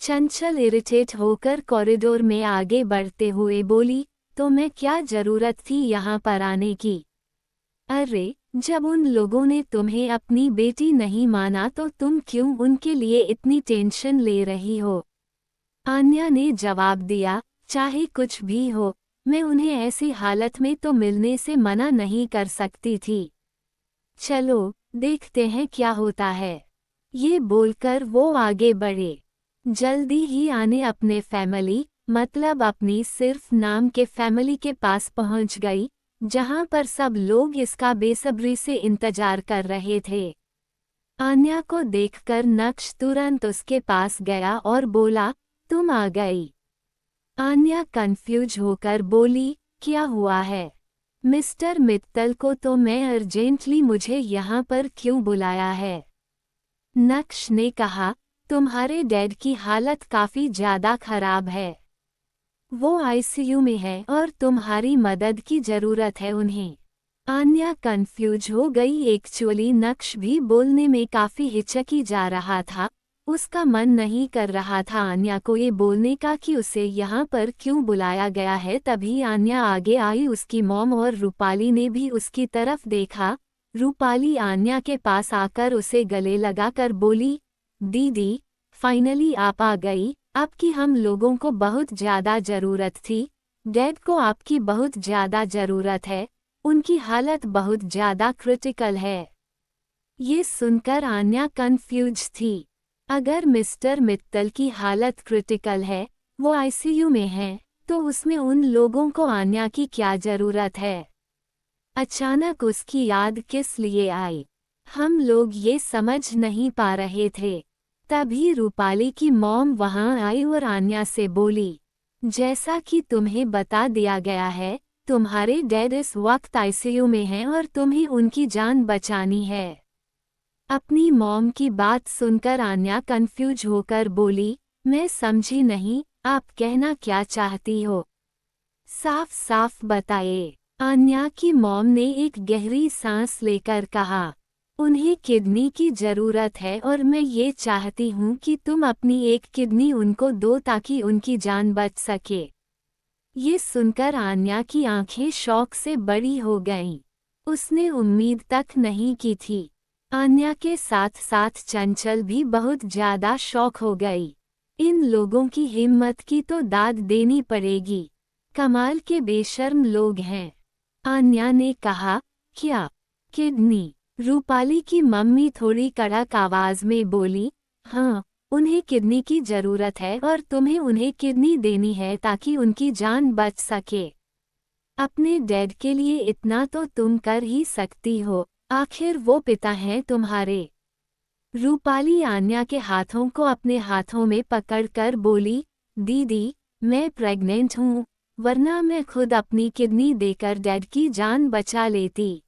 चंचल इरिटेट होकर कॉरिडोर में आगे बढ़ते हुए बोली, तो मैं क्या जरूरत थी यहाँ पर आने की? अरे, जब उन लोगों ने तुम्हें अपनी बेटी नहीं माना तो तुम क्यों उनके लिए इतनी टेंशन ले रही हो? आन्या ने जवाब दिया, चाहे कुछ भी हो, मैं उन्हें ऐसी हालत में तो मिलने से मना नहीं कर सकती थी। चलो, देखते हैं क्या होता है। ये बोलकर वो आगे बढ़े। जल्दी ही आने अपने फैमिली, मतलब अपनी सिर्फ नाम के फैमिली के पास पहुंच गई, जहां पर सब लोग इसका बेसब्री से इंतजार कर रहे थे। आन्या को देखकर नक्श तुरंत उसके पास गया और बोला, तुम आ गई। आन्या कंफ्यूज होकर बोली, क्या हुआ है? मिस्टर मित्तल को तो मैं अर्जेंटली मुझे यहाँ पर क्यों बुलाया है? नक्श ने कहा, तुम्हारे डैड की हालत काफ़ी ज़्यादा खराब है। वो आईसीयू में है और तुम्हारी मदद की ज़रूरत है उन्हें। आन्या कंफ्यूज हो गई। एक्चुअली नक्श भी बोलने में काफ़ी हिचकी जा रहा था। उसका मन नहीं कर रहा था आन्या को ये बोलने का कि उसे यहाँ पर क्यों बुलाया गया है। तभी आन्या आगे आई। उसकी मॉम और रूपाली ने भी उसकी तरफ देखा। रूपाली आन्या के पास आकर उसे गले लगाकर बोली, दीदी, फाइनली आप आ गई। आपकी हम लोगों को बहुत ज़्यादा ज़रूरत थी। डैड को आपकी बहुत ज़्यादा ज़रूरत है, उनकी हालत बहुत ज़्यादा क्रिटिकल है। ये सुनकर आन्या कंफ्यूज थी। अगर मिस्टर मित्तल की हालत क्रिटिकल है, वो आईसीयू में है, तो उसमें उन लोगों को आन्या की क्या ज़रूरत है? अचानक उसकी याद किस लिए आई? हम लोग ये समझ नहीं पा रहे थे। तभी रूपाली की मॉम वहां आई और आन्या से बोली, जैसा कि तुम्हें बता दिया गया है, तुम्हारे डैड इस वक्त आईसीयू में हैं और तुम्हें उनकी जान बचानी है। अपनी मॉम की बात सुनकर आन्या कंफ्यूज होकर बोली, मैं समझी नहीं, आप कहना क्या चाहती हो? साफ साफ बताइए। आन्या की मॉम ने एक गहरी सांस लेकर कहा, उन्हें किडनी की ज़रूरत है और मैं ये चाहती हूँ कि तुम अपनी एक किडनी उनको दो ताकि उनकी जान बच सके। ये सुनकर आन्या की आंखें शौक से बड़ी हो गईं। उसने उम्मीद तक नहीं की थी। आन्या के साथ साथ चंचल भी बहुत ज्यादा शौक हो गई। इन लोगों की हिम्मत की तो दाद देनी पड़ेगी। कमाल के बेशर्म लोग हैं। आन्या ने कहा, क्या किडनी? रूपाली की मम्मी थोड़ी कड़क आवाज में बोली, हाँ, उन्हें किडनी की जरूरत है और तुम्हें उन्हें किडनी देनी है ताकि उनकी जान बच सके। अपने डैड के लिए इतना तो तुम कर ही सकती हो, आखिर वो पिता हैं तुम्हारे। रूपाली आन्या के हाथों को अपने हाथों में पकड़कर बोली, दीदी, मैं प्रेग्नेंट हूँ, वरना मैं खुद अपनी किडनी देकर डैड की जान बचा लेती।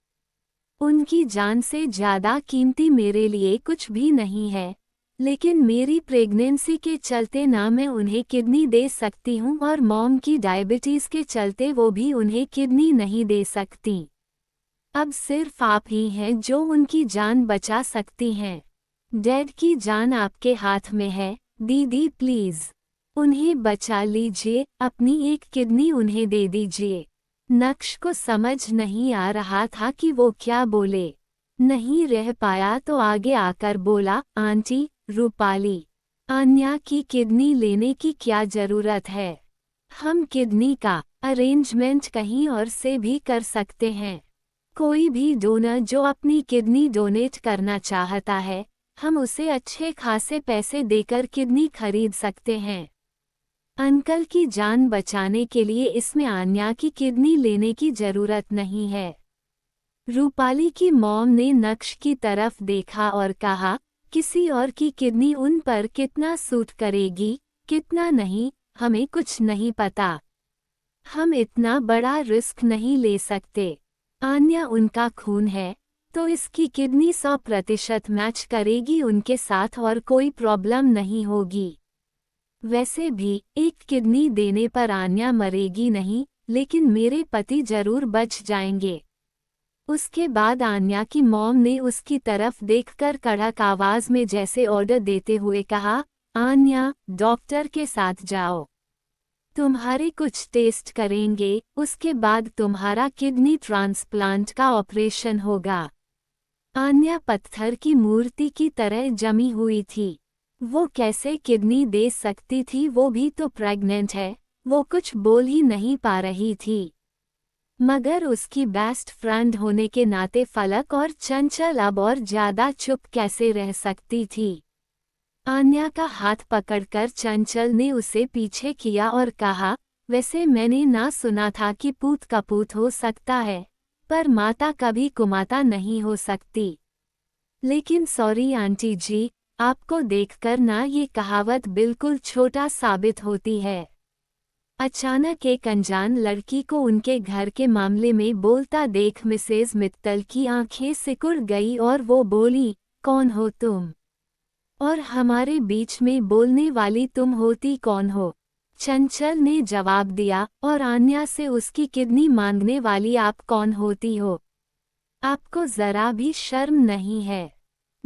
उनकी जान से ज्यादा कीमती मेरे लिए कुछ भी नहीं है, लेकिन मेरी प्रेगनेंसी के चलते ना मैं उन्हें किडनी दे सकती हूँ और मॉम की डायबिटीज के चलते वो भी उन्हें किडनी नहीं दे सकती। अब सिर्फ आप ही हैं जो उनकी जान बचा सकती हैं। डैड की जान आपके हाथ में है, दीदी प्लीज उन्हें बचा लीजिए, अपनी एक किडनी उन्हें दे दीजिए। नक्श को समझ नहीं आ रहा था कि वो क्या बोले। नहीं रह पाया तो आगे आकर बोला, आंटी, रूपाली, आन्या की किडनी लेने की क्या जरूरत है? हम किडनी का अरेंजमेंट कहीं और से भी कर सकते हैं। कोई भी डोनर जो अपनी किडनी डोनेट करना चाहता है, हम उसे अच्छे खासे पैसे देकर किडनी खरीद सकते हैं। अंकल की जान बचाने के लिए इसमें आन्या की किडनी लेने की जरूरत नहीं है। रूपाली की मॉम ने नक्श की तरफ देखा और कहा, किसी और की किडनी उन पर कितना सूट करेगी, कितना नहीं, हमें कुछ नहीं पता। हम इतना बड़ा रिस्क नहीं ले सकते। आन्या उनका खून है, तो इसकी किडनी 100% मैच करेगी उनके साथ और कोई प्रॉब्लम नहीं होगी। वैसे भी एक किडनी देने पर आन्या मरेगी नहीं, लेकिन मेरे पति जरूर बच जाएंगे। उसके बाद आन्या की मॉम ने उसकी तरफ देखकर कड़क आवाज में जैसे ऑर्डर देते हुए कहा, आन्या, डॉक्टर के साथ जाओ। तुम्हारे कुछ टेस्ट करेंगे, उसके बाद तुम्हारा किडनी ट्रांसप्लांट का ऑपरेशन होगा। आन्या पत्थर की मूर्ति की तरह जमी हुई थी। वो कैसे किडनी दे सकती थी? वो भी तो प्रेग्नेंट है। वो कुछ बोल ही नहीं पा रही थी। मगर उसकी बेस्ट फ्रेंड होने के नाते फलक और चंचल अब और ज्यादा चुप कैसे रह सकती थी। आन्या का हाथ पकड़कर चंचल ने उसे पीछे किया और कहा, वैसे मैंने ना सुना था कि पूत कपूत हो सकता है, पर माता कभी कुमाता नहीं हो सकती। लेकिन सॉरी आंटी जी, आपको देखकर ना ये कहावत बिल्कुल छोटा साबित होती है। अचानक एक अनजान लड़की को उनके घर के मामले में बोलता देख मिसेज मित्तल की आंखें सिकुड़ गई और वो बोली, कौन हो तुम? और हमारे बीच में बोलने वाली तुम होती कौन हो? चंचल ने जवाब दिया, और आन्या से उसकी किडनी मांगने वाली आप कौन होती हो? आपको जरा भी शर्म नहीं है?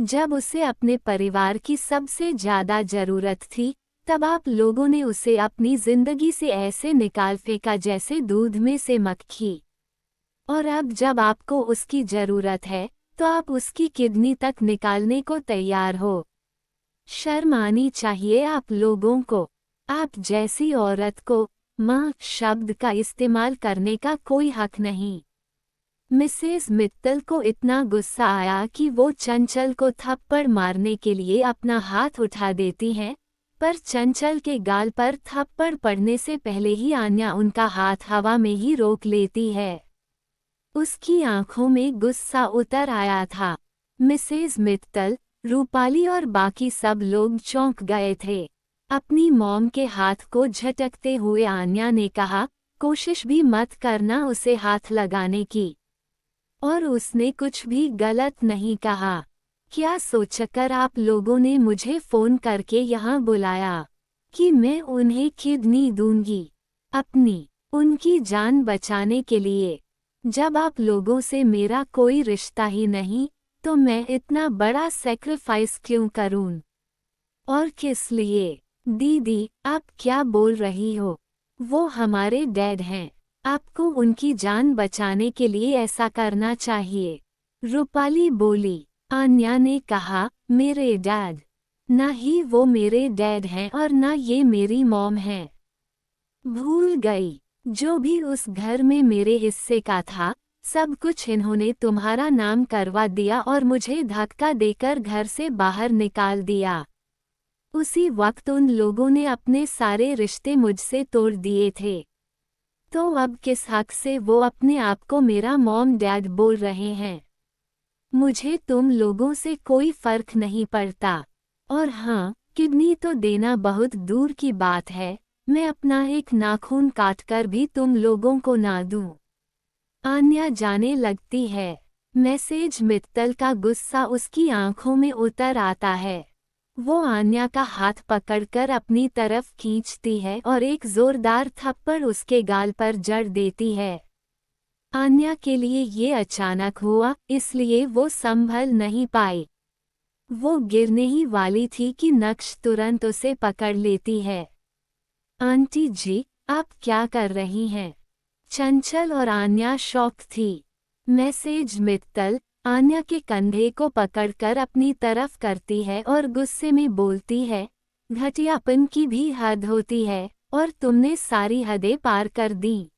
जब उसे अपने परिवार की सबसे ज्यादा जरूरत थी, तब आप लोगों ने उसे अपनी जिंदगी से ऐसे निकाल फेंका जैसे दूध में से मक्खी। और अब जब आपको उसकी जरूरत है, तो आप उसकी किडनी तक निकालने को तैयार हो। शर्म आनी चाहिए आप लोगों को। आप जैसी औरत को माँ शब्द का इस्तेमाल करने का कोई हक नहीं। मिसेस मित्तल को इतना गुस्सा आया कि वो चंचल को थप्पड़ मारने के लिए अपना हाथ उठा देती हैं, पर चंचल के गाल पर थप्पड़ पड़ने से पहले ही आन्या उनका हाथ हवा में ही रोक लेती है। उसकी आंखों में गुस्सा उतर आया था। मिसेस मित्तल, रूपाली और बाकी सब लोग चौंक गए थे। अपनी मॉम के हाथ को झटकते हुए आन्या ने कहा, कोशिश भी मत करना उसे हाथ लगाने की। और उसने कुछ भी गलत नहीं कहा। क्या सोचकर आप लोगों ने मुझे फोन करके यहाँ बुलाया कि मैं उन्हें किडनी दूंगी अपनी उनकी जान बचाने के लिए? जब आप लोगों से मेरा कोई रिश्ता ही नहीं, तो मैं इतना बड़ा सैक्रिफाइस क्यों करूं? और किस लिए? दीदी, आप क्या बोल रही हो? वो हमारे डैड हैं। आपको उनकी जान बचाने के लिए ऐसा करना चाहिए। रूपाली बोली। आन्या ने कहा, मेरे डैड? ना ही वो मेरे डैड हैं और ना ये मेरी मॉम है। भूल गई। जो भी उस घर में मेरे हिस्से का था, सब कुछ इन्होंने तुम्हारा नाम करवा दिया और मुझे धक्का देकर घर से बाहर निकाल दिया। उसी वक्त उन लोगों ने अपने सारे रिश्ते मुझसे तोड़ दिए थे। तो अब किस हक से वो अपने आप को मेरा मॉम डैड बोल रहे हैं? मुझे तुम लोगों से कोई फर्क नहीं पड़ता। और हाँ, किडनी तो देना बहुत दूर की बात है, मैं अपना एक नाखून काटकर भी तुम लोगों को ना दूं। आन्या जाने लगती है। मैसेज मित्तल का गुस्सा उसकी आंखों में उतर आता है। वो आन्या का हाथ पकड़कर अपनी तरफ खींचती है और एक जोरदार थप्पड़ उसके गाल पर जड़ देती है। आन्या के लिए ये अचानक हुआ, इसलिए वो संभल नहीं पाई। वो गिरने ही वाली थी कि नक्श तुरंत उसे पकड़ लेती है। आंटी जी, आप क्या कर रही हैं? चंचल और आन्या शॉक थी। मैसेज मित्तल आन्या के कंधे को पकड़कर अपनी तरफ करती है और गुस्से में बोलती है, घटियापन की भी हद होती है, और तुमने सारी हदें पार कर दी।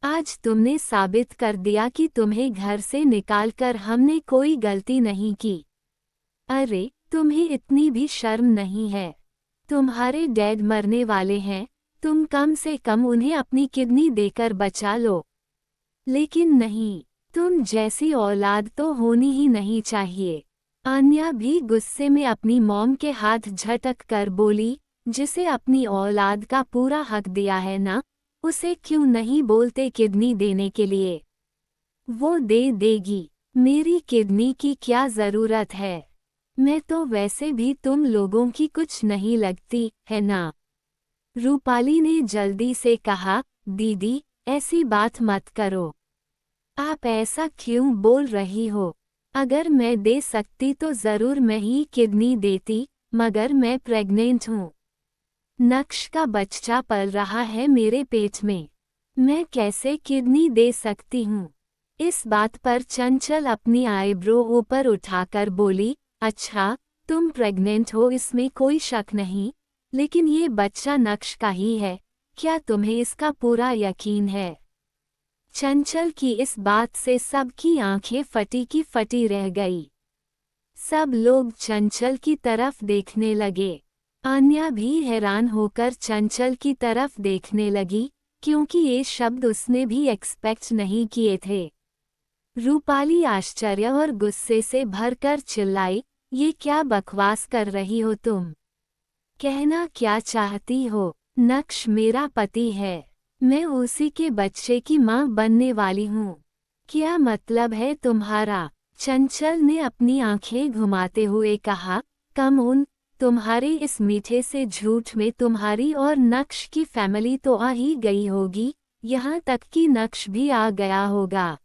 आज तुमने साबित कर दिया कि तुम्हें घर से निकालकर हमने कोई गलती नहीं की। अरे, तुम्हें इतनी भी शर्म नहीं है? तुम्हारे डैड मरने वाले हैं, तुम कम से कम उन्हें अपनी किडनी देकर बचा लो। लेकिन नहीं, तुम जैसी औलाद तो होनी ही नहीं चाहिए। आन्या भी गुस्से में अपनी मॉम के हाथ झटक कर बोली, जिसे अपनी औलाद का पूरा हक दिया है ना, उसे क्यों नहीं बोलते किडनी देने के लिए? वो दे देगी। मेरी किडनी की क्या ज़रूरत है? मैं तो वैसे भी तुम लोगों की कुछ नहीं लगती, है ना? रूपाली ने जल्दी से कहा, दीदी, ऐसी बात मत करो। आप ऐसा क्यों बोल रही हो? अगर मैं दे सकती तो ज़रूर मैं ही किडनी देती, मगर मैं प्रेग्नेंट हूँ। नक्श का बच्चा पल रहा है मेरे पेट में। मैं कैसे किडनी दे सकती हूँ? इस बात पर चंचल अपनी आईब्रो ऊपर उठाकर बोली, अच्छा, तुम प्रेग्नेंट हो इसमें कोई शक नहीं, लेकिन ये बच्चा नक्श का ही है, क्या तुम्हें इसका पूरा यकीन है? चंचल की इस बात से सबकी आंखें फटी की फटी रह गई। सब लोग चंचल की तरफ देखने लगे। आन्या भी हैरान होकर चंचल की तरफ देखने लगी, क्योंकि ये शब्द उसने भी एक्सपेक्ट नहीं किए थे। रूपाली आश्चर्य और गुस्से से भरकर चिल्लाई, ये क्या बकवास कर रही हो तुम? कहना क्या चाहती हो? नक्श मेरा पति है, मैं उसी के बच्चे की मां बनने वाली हूँ। क्या मतलब है तुम्हारा? चंचल ने अपनी आंखें घुमाते हुए कहा, कम ऑन, तुम्हारे इस मीठे से झूठ में तुम्हारी और नक्श की फैमिली तो आ ही गई होगी, यहाँ तक कि नक्श भी आ गया होगा।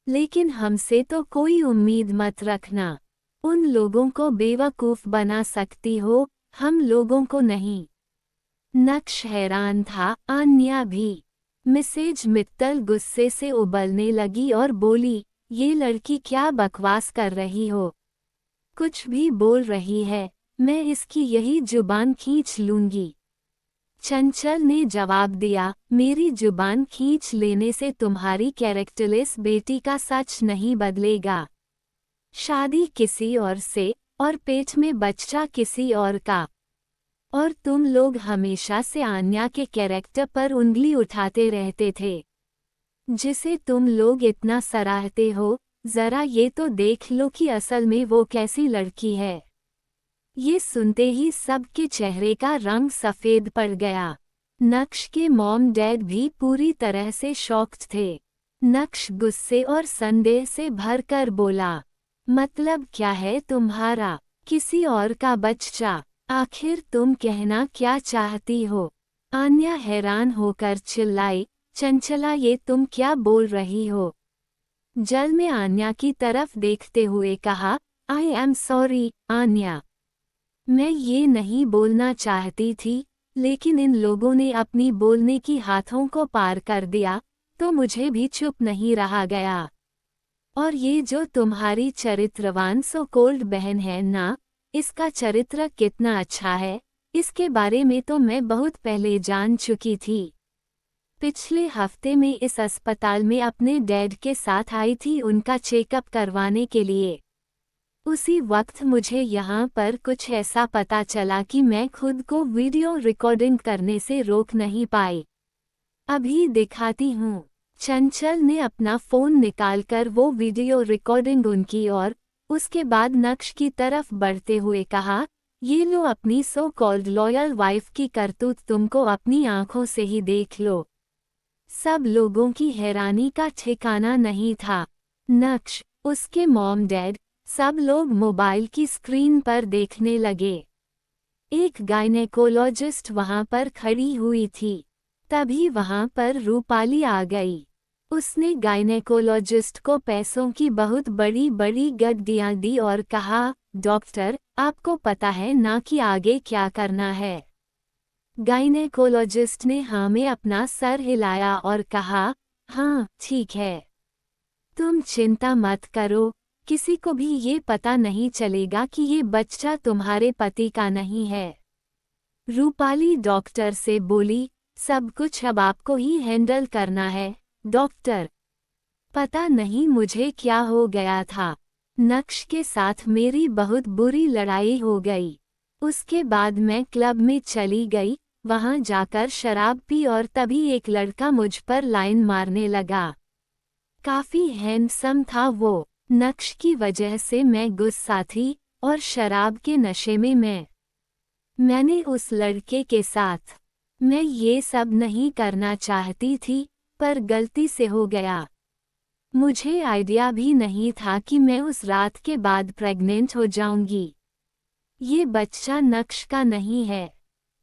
लेकिन हमसे तो कोई उम्मीद मत रखना। उन लोगों को बेवकूफ़ बना सकती हो, हम लोगों को नहीं। नक्श हैरान था, आन्या भी। मिसेज मित्तल गुस्से से उबलने लगी और बोली, ये लड़की क्या बकवास कर रही हो? कुछ भी बोल रही है, मैं इसकी यही जुबान खींच लूंगी। चंचल ने जवाब दिया, मेरी जुबान खींच लेने से तुम्हारी कैरेक्टरलेस बेटी का सच नहीं बदलेगा। शादी किसी और से, और पेट में बच्चा किसी और का। और तुम लोग हमेशा से आन्या के कैरेक्टर पर उंगली उठाते रहते थे, जिसे तुम लोग इतना सराहते हो। जरा ये तो देख लो कि असल में वो कैसी लड़की है। ये सुनते ही सबके चेहरे का रंग सफ़ेद पड़ गया। नक्श के मॉम डैड भी पूरी तरह से शॉक्ड थे। नक्श गुस्से और संदेह से भरकर बोला, मतलब क्या है तुम्हारा? किसी और का बच्चा? आखिर तुम कहना क्या चाहती हो? आन्या हैरान होकर चिल्लाई, चंचला ये तुम क्या बोल रही हो? जल में आन्या की तरफ देखते हुए कहा, आई एम सॉरी, आन्या। मैं ये नहीं बोलना चाहती थी, लेकिन इन लोगों ने अपनी बोलने की हाथों को पार कर दिया, तो मुझे भी चुप नहीं रहा गया। और ये जो तुम्हारी चरित्रवान सो कोल्ड बहन है ना, इसका चरित्र कितना अच्छा है, इसके बारे में तो मैं बहुत पहले जान चुकी थी। पिछले हफ्ते में इस अस्पताल में अपने डैड के साथ आई थी उनका चेकअप करवाने के लिए। उसी वक्त मुझे यहाँ पर कुछ ऐसा पता चला कि मैं खुद को वीडियो रिकॉर्डिंग करने से रोक नहीं पाई। अभी दिखाती हूँ। चंचल ने अपना फोन निकालकर वो वीडियो रिकॉर्डिंग उनकी और उसके बाद नक्श की तरफ बढ़ते हुए कहा, ये लो अपनी सो कॉल्ड लॉयल वाइफ की करतूत, तुमको अपनी आंखों से ही देख लो। सब लोगों की हैरानी का ठिकाना नहीं था। नक्श, उसके मॉम डैड, सब लोग मोबाइल की स्क्रीन पर देखने लगे। एक गायनेकोलॉजिस्ट वहां पर खड़ी हुई थी। तभी वहां पर रूपाली आ गई। उसने गायनेकोलॉजिस्ट को पैसों की बहुत बड़ी बड़ी गड्डियां दी और कहा, डॉक्टर, आपको पता है ना कि आगे क्या करना है। गायनेकोलॉजिस्ट ने हाँ में अपना सर हिलाया और कहा, हाँ ठीक है, तुम चिंता मत करो, किसी को भी ये पता नहीं चलेगा कि ये बच्चा तुम्हारे पति का नहीं है। रूपाली डॉक्टर से बोली, सब कुछ अब आपको ही हैंडल करना है डॉक्टर। पता नहीं मुझे क्या हो गया था। नक्श के साथ मेरी बहुत बुरी लड़ाई हो गई। उसके बाद मैं क्लब में चली गई, वहां जाकर शराब पी और तभी एक लड़का मुझ पर लाइन मारने लगा। काफी हैंडसम था वो। नक्श की वजह से मैं गुस्सा थी और शराब के नशे में मैंने उस लड़के के साथ, मैं ये सब नहीं करना चाहती थी, पर गलती से हो गया। मुझे आइडिया भी नहीं था कि मैं उस रात के बाद प्रेग्नेंट हो जाऊंगी। ये बच्चा नक्श का नहीं है।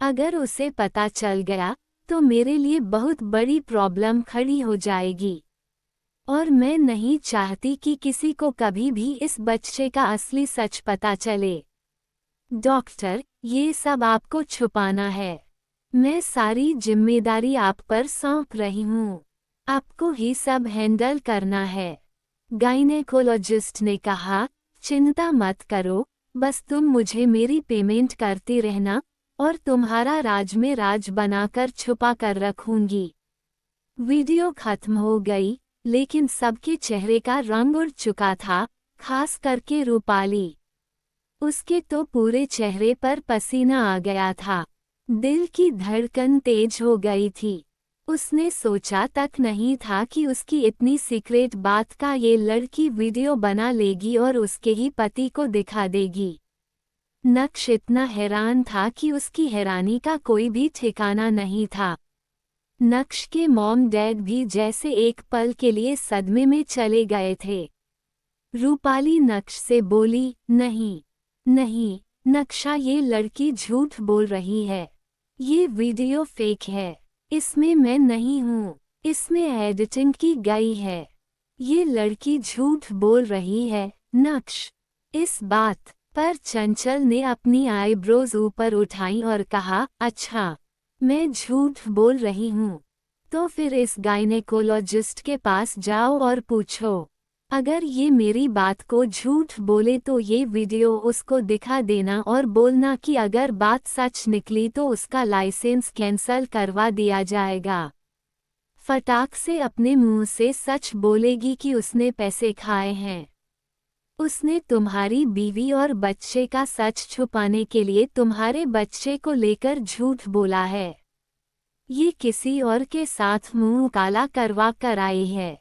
अगर उसे पता चल गया तो मेरे लिए बहुत बड़ी प्रॉब्लम खड़ी हो जाएगी। और मैं नहीं चाहती कि किसी को कभी भी इस बच्चे का असली सच पता चले। डॉक्टर, ये सब आपको छुपाना है। मैं सारी जिम्मेदारी आप पर सौंप रही हूँ। आपको ही सब हैंडल करना है। गायनेकोलॉजिस्ट ने कहा, चिंता मत करो, बस तुम मुझे मेरी पेमेंट करती रहना और तुम्हारा राज में राज बनाकर छुपा कर रखूंगी। वीडियो खत्म हो गई, लेकिन सबके चेहरे का रंग उड़ चुका था, खास करके रूपाली। उसके तो पूरे चेहरे पर पसीना आ गया था। दिल की धड़कन तेज हो गई थी। उसने सोचा तक नहीं था कि उसकी इतनी सीक्रेट बात का ये लड़की वीडियो बना लेगी और उसके ही पति को दिखा देगी। नक्श इतना हैरान था कि उसकी हैरानी का कोई भी ठिकाना नहीं था। नक्श के मॉम डैड भी जैसे एक पल के लिए सदमे में चले गए थे। रूपाली नक्श से बोली, नहीं नहीं नक्शा, ये लड़की झूठ बोल रही है। ये वीडियो फेक है। इसमें मैं नहीं हूँ। इसमें एडिटिंग की गई है। ये लड़की झूठ बोल रही है। नक्श। इस बात पर चंचल ने अपनी आईब्रोज ऊपर उठाई और कहा, अच्छा, मैं झूठ बोल रही हूँ। तो फिर इस गायनेकोलॉजिस्ट के पास जाओ और पूछो। अगर ये मेरी बात को झूठ बोले तो ये वीडियो उसको दिखा देना और बोलना कि अगर बात सच निकली तो उसका लाइसेंस कैंसल करवा दिया जाएगा। फटाक से अपने मुंह से सच बोलेगी कि उसने पैसे खाए हैं। उसने तुम्हारी बीवी और बच्चे का सच छुपाने के लिए तुम्हारे बच्चे को लेकर झूठ बोला है। ये किसी और के साथ मुंह काला करवा कर आई है।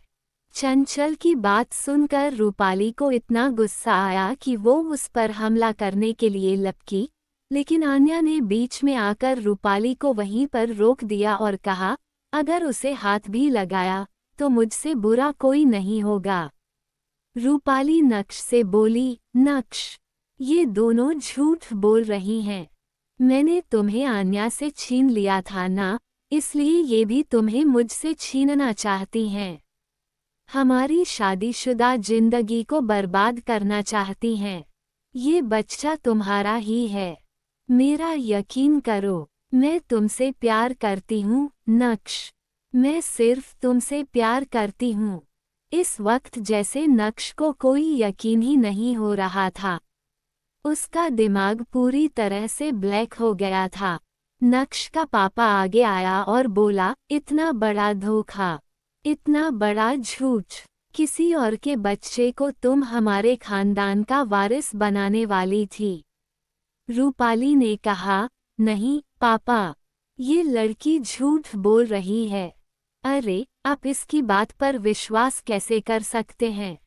चंचल की बात सुनकर रूपाली को इतना गुस्सा आया कि वो उस पर हमला करने के लिए लपकी, लेकिन आन्या ने बीच में आकर रूपाली को वहीं पर रोक दिया और कहा, अगर उसे हाथ भी लगाया तो मुझसे बुरा कोई नहीं होगा। रूपाली नक्श से बोली, नक्श, ये दोनों झूठ बोल रही हैं। मैंने तुम्हें आन्या से छीन लिया था ना, इसलिए ये भी तुम्हें मुझसे छीनना चाहती हैं। हमारी शादीशुदा जिंदगी को बर्बाद करना चाहती हैं। ये बच्चा तुम्हारा ही है। मेरा यकीन करो। मैं तुमसे प्यार करती हूँ नक्श। मैं सिर्फ तुमसे प्यार करती हूँ। इस वक्त जैसे नक्श को कोई यकीन ही नहीं हो रहा था। उसका दिमाग पूरी तरह से ब्लैक हो गया था। नक्श का पापा आगे आया और बोला, इतना बड़ा धोखा, इतना बड़ा झूठ। किसी और के बच्चे को तुम हमारे खानदान का वारिस बनाने वाली थी। रूपाली ने कहा, नहीं पापा, ये लड़की झूठ बोल रही है। अरे, आप इसकी बात पर विश्वास कैसे कर सकते हैं,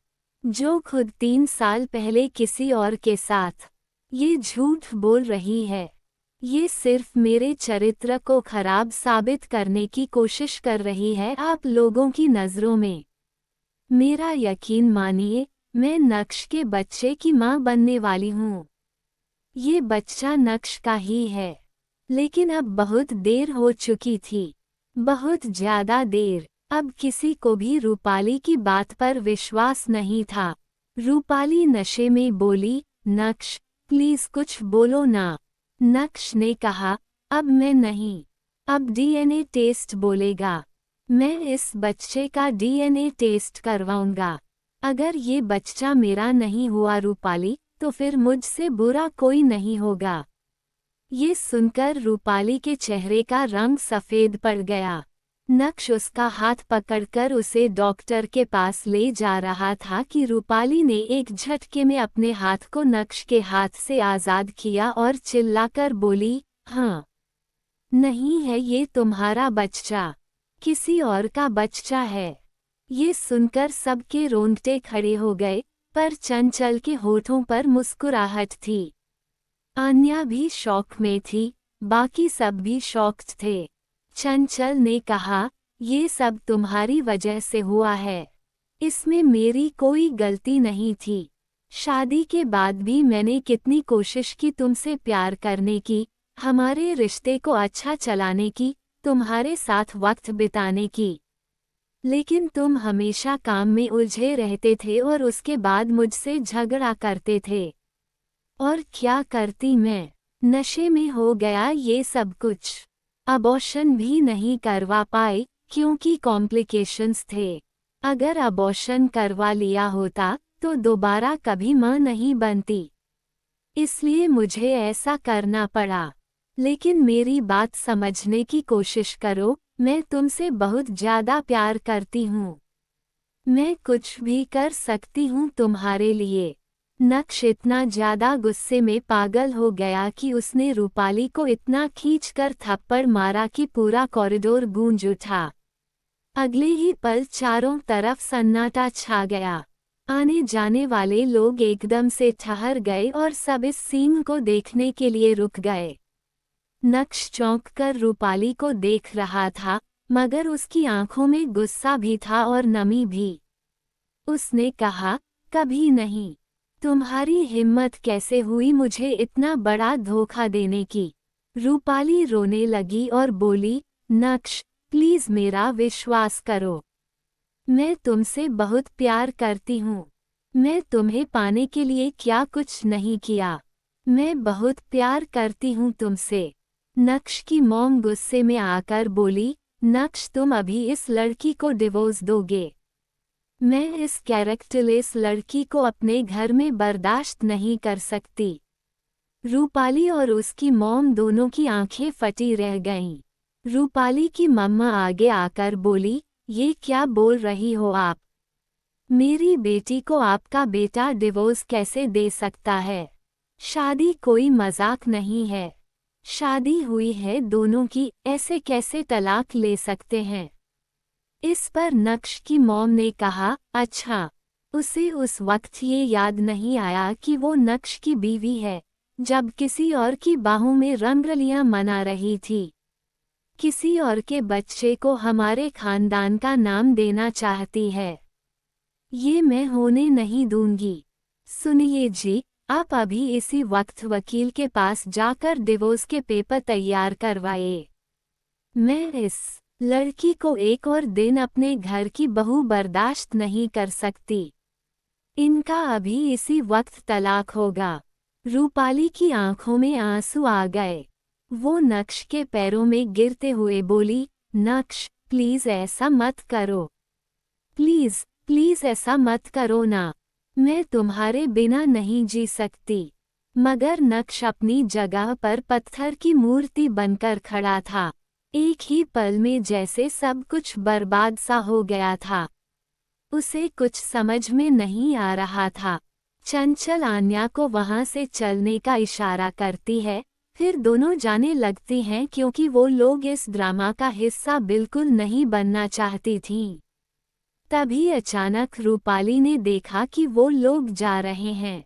जो खुद 3 साल पहले किसी और के साथ ये झूठ बोल रही है। ये सिर्फ मेरे चरित्र को खराब साबित करने की कोशिश कर रही है आप लोगों की नज़रों में। मेरा यकीन मानिए, मैं नक्श के बच्चे की माँ बनने वाली हूँ। ये बच्चा नक्श का ही है। लेकिन अब बहुत देर हो चुकी थी, बहुत ज़्यादा देर। अब किसी को भी रूपाली की बात पर विश्वास नहीं था। रूपाली नशे में बोली, नक्श प्लीज़ कुछ बोलो ना। नक्श ने कहा, अब मैं नहीं, अब डीएनए टेस्ट बोलेगा। मैं इस बच्चे का डीएनए टेस्ट करवाऊंगा। अगर ये बच्चा मेरा नहीं हुआ रूपाली, तो फिर मुझसे बुरा कोई नहीं होगा। ये सुनकर रूपाली के चेहरे का रंग सफ़ेद पड़ गया। नक्श उसका हाथ पकड़कर उसे डॉक्टर के पास ले जा रहा था कि रूपाली ने एक झटके में अपने हाथ को नक्श के हाथ से आज़ाद किया और चिल्लाकर बोली, हाँ, नहीं है ये तुम्हारा बच्चा, किसी और का बच्चा है। ये सुनकर सबके रोंगटे खड़े हो गए, पर चंचल के होठों पर मुस्कुराहट थी। आन्या भी शौक में थी, बाकी सब भी शॉक्ड थे। चंचल ने कहा, ये सब तुम्हारी वजह से हुआ है, इसमें मेरी कोई गलती नहीं थी। शादी के बाद भी मैंने कितनी कोशिश की तुमसे प्यार करने की, हमारे रिश्ते को अच्छा चलाने की, तुम्हारे साथ वक्त बिताने की। लेकिन तुम हमेशा काम में उलझे रहते थे और उसके बाद मुझसे झगड़ा करते थे। और क्या करती मैं, नशे में हो गया ये सब कुछ। अबॉर्शन भी नहीं करवा पाए क्योंकि कॉम्प्लिकेशंस थे। अगर अबॉर्शन करवा लिया होता तो दोबारा कभी मां नहीं बनती, इसलिए मुझे ऐसा करना पड़ा। लेकिन मेरी बात समझने की कोशिश करो, मैं तुमसे बहुत ज़्यादा प्यार करती हूँ। मैं कुछ भी कर सकती हूँ तुम्हारे लिए। नक्श इतना ज़्यादा गुस्से में पागल हो गया कि उसने रूपाली को इतना खींचकर थप्पड़ मारा कि पूरा कॉरिडोर गूंज उठा। अगले ही पल चारों तरफ सन्नाटा छा गया। आने जाने वाले लोग एकदम से ठहर गए और सब इस सीन को देखने के लिए रुक गए। नक्श चौंक कर रूपाली को देख रहा था, मगर उसकी आंखों में गुस्सा भी था और नमी भी। उसने कहा, कभी नहीं। तुम्हारी हिम्मत कैसे हुई मुझे इतना बड़ा धोखा देने की। रूपाली रोने लगी और बोली, नक्श प्लीज़ मेरा विश्वास करो। मैं तुमसे बहुत प्यार करती हूँ। मैं तुम्हें पाने के लिए क्या कुछ नहीं किया। मैं बहुत प्यार करती हूँ तुमसे। नक्श की मॉम गुस्से में आकर बोली, नक्श तुम अभी इस लड़की को डिवोर्स दोगे। मैं इस कैरेक्टरलेस लड़की को अपने घर में बर्दाश्त नहीं कर सकती। रूपाली और उसकी मॉम दोनों की आंखें फटी रह गईं। रूपाली की मम्मा आगे आकर बोली, ये क्या बोल रही हो आप? मेरी बेटी को आपका बेटा डिवोर्स कैसे दे सकता है? शादी कोई मजाक नहीं है। शादी हुई है दोनों की, ऐसे कैसे तलाक ले सकते हैं? इस पर नक्श की मॉम ने कहा, अच्छा, उसे उस वक्त ये याद नहीं आया कि वो नक्श की बीवी है, जब किसी और की बाहों में रंगरलियां मना रही थी। किसी और के बच्चे को हमारे खानदान का नाम देना चाहती है। ये मैं होने नहीं दूंगी। सुनिए जी, आप अभी इसी वक्त वकील के पास जाकर डिवोर्स के पेपर तैयार करवाए। मैं इस लड़की को एक और दिन अपने घर की बहू बर्दाश्त नहीं कर सकती। इनका अभी इसी वक्त तलाक होगा। रूपाली की आंखों में आंसू आ गए। वो नक्श के पैरों में गिरते हुए बोली, नक्श प्लीज ऐसा मत करो, प्लीज प्लीज ऐसा मत करो ना, मैं तुम्हारे बिना नहीं जी सकती। मगर नक्श अपनी जगह पर पत्थर की मूर्ति बनकर खड़ा था। एक ही पल में जैसे सब कुछ बर्बाद सा हो गया था। उसे कुछ समझ में नहीं आ रहा था। चंचल आन्या को वहां से चलने का इशारा करती है, फिर दोनों जाने लगती हैं क्योंकि वो लोग इस ड्रामा का हिस्सा बिल्कुल नहीं बनना चाहती थीं। तभी अचानक रूपाली ने देखा कि वो लोग जा रहे हैं।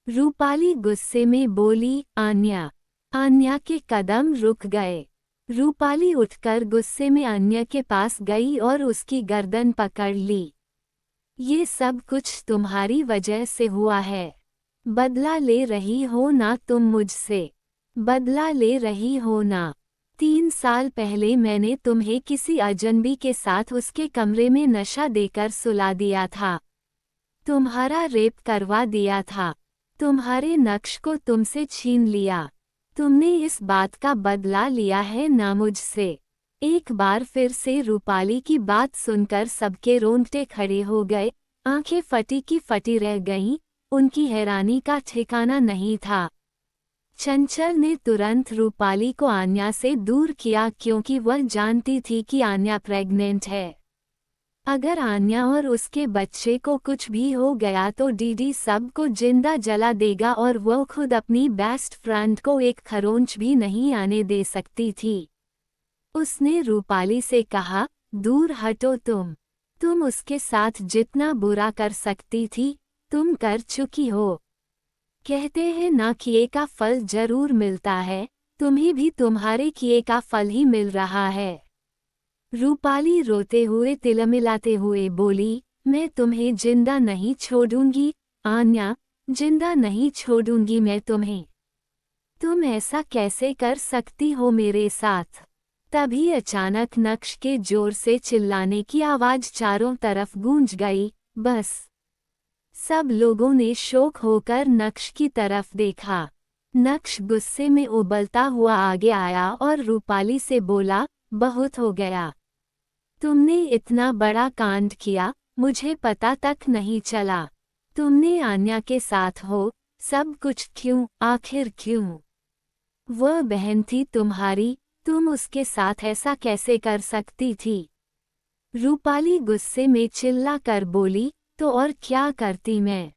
रूपाली गुस्से में बोली, आन्या। आन्या के कदम रुक गए। रूपाली उठकर गुस्से में आन्या के पास गई और उसकी गर्दन पकड़ ली। ये सब कुछ तुम्हारी वजह से हुआ है। बदला ले रही हो ना तुम मुझसे? बदला ले रही हो ना? 3 साल पहले मैंने तुम्हें किसी अजनबी के साथ उसके कमरे में नशा देकर सुला दिया था। तुम्हारा रेप करवा दिया था। तुम्हारे नक्श को तुमसे छीन लिया। तुमने इस बात का बदला लिया है ना मुझसे। एक बार फिर से रूपाली की बात सुनकर सबके रोंगटे खड़े हो गए, आंखें फटी की फटी रह गईं, उनकी हैरानी का ठिकाना नहीं था। चंचल ने तुरंत रूपाली को आन्या से दूर किया क्योंकि वह जानती थी कि आन्या प्रेग्नेंट है। अगर आन्या और उसके बच्चे को कुछ भी हो गया तो डीडी सबको जिंदा जला देगा और वो खुद अपनी बेस्ट फ्रेंड को एक खरोंच भी नहीं आने दे सकती थी। उसने रूपाली से कहा, दूर हटो तुम उसके साथ जितना बुरा कर सकती थी, तुम कर चुकी हो। कहते हैं ना किए का फल जरूर मिलता है, तुम्हें भी तुम्हारे किए का फल ही मिल रहा है। रूपाली रोते हुए तिलमिलाते हुए बोली, मैं तुम्हें जिंदा नहीं छोड़ूंगी, आन्या, जिंदा नहीं छोड़ूंगी मैं तुम्हें। तुम ऐसा कैसे कर सकती हो मेरे साथ? तभी अचानक नक्श के जोर से चिल्लाने की आवाज चारों तरफ गूंज गई। बस सब लोगों ने शौक होकर नक्श की तरफ देखा। नक्श गुस्से में उबलता हुआ आगे आया और रूपाली से बोला, बहुत हो गया। तुमने इतना बड़ा कांड किया, मुझे पता तक नहीं चला। तुमने आन्या के साथ हो, सब कुछ क्यों, आखिर क्यों? वह बहन थी तुम्हारी, तुम उसके साथ ऐसा कैसे कर सकती थी? रूपाली गुस्से में चिल्ला कर बोली, तो और क्या करती मैं?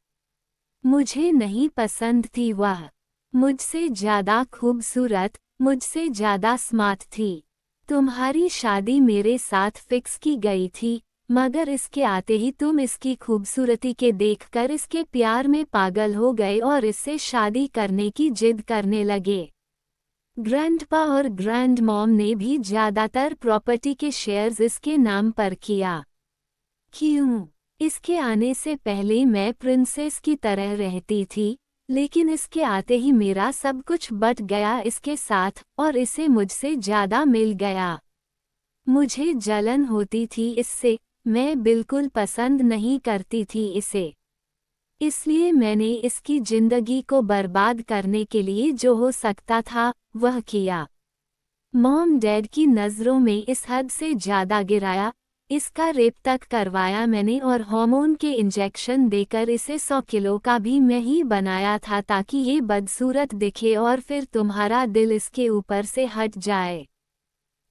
मुझे नहीं पसंद थी वह। मुझसे ज्यादा खूबसूरत, मुझसे ज्यादा स्मार्ट थी। तुम्हारी शादी मेरे साथ फिक्स की गई थी, मगर इसके आते ही तुम इसकी खूबसूरती के देखकर इसके प्यार में पागल हो गए और इससे शादी करने की जिद करने लगे। ग्रैंडपा और ग्रैंड मॉम ने भी ज्यादातर प्रॉपर्टी के शेयर्स इसके नाम पर किया। क्यों? इसके आने से पहले मैं प्रिंसेस की तरह रहती थी, लेकिन इसके आते ही मेरा सब कुछ बट गया इसके साथ और इसे मुझसे ज्यादा मिल गया। मुझे जलन होती थी इससे, मैं बिल्कुल पसंद नहीं करती थी इसे। इसलिए मैंने इसकी जिंदगी को बर्बाद करने के लिए जो हो सकता था, वह किया। मॉम डैड की नज़रों में इस हद से ज्यादा गिराया, इसका रेप तक करवाया मैंने और हार्मोन के इंजेक्शन देकर इसे 100 किलो का भी मैं ही बनाया था ताकि ये बदसूरत दिखे और फिर तुम्हारा दिल इसके ऊपर से हट जाए।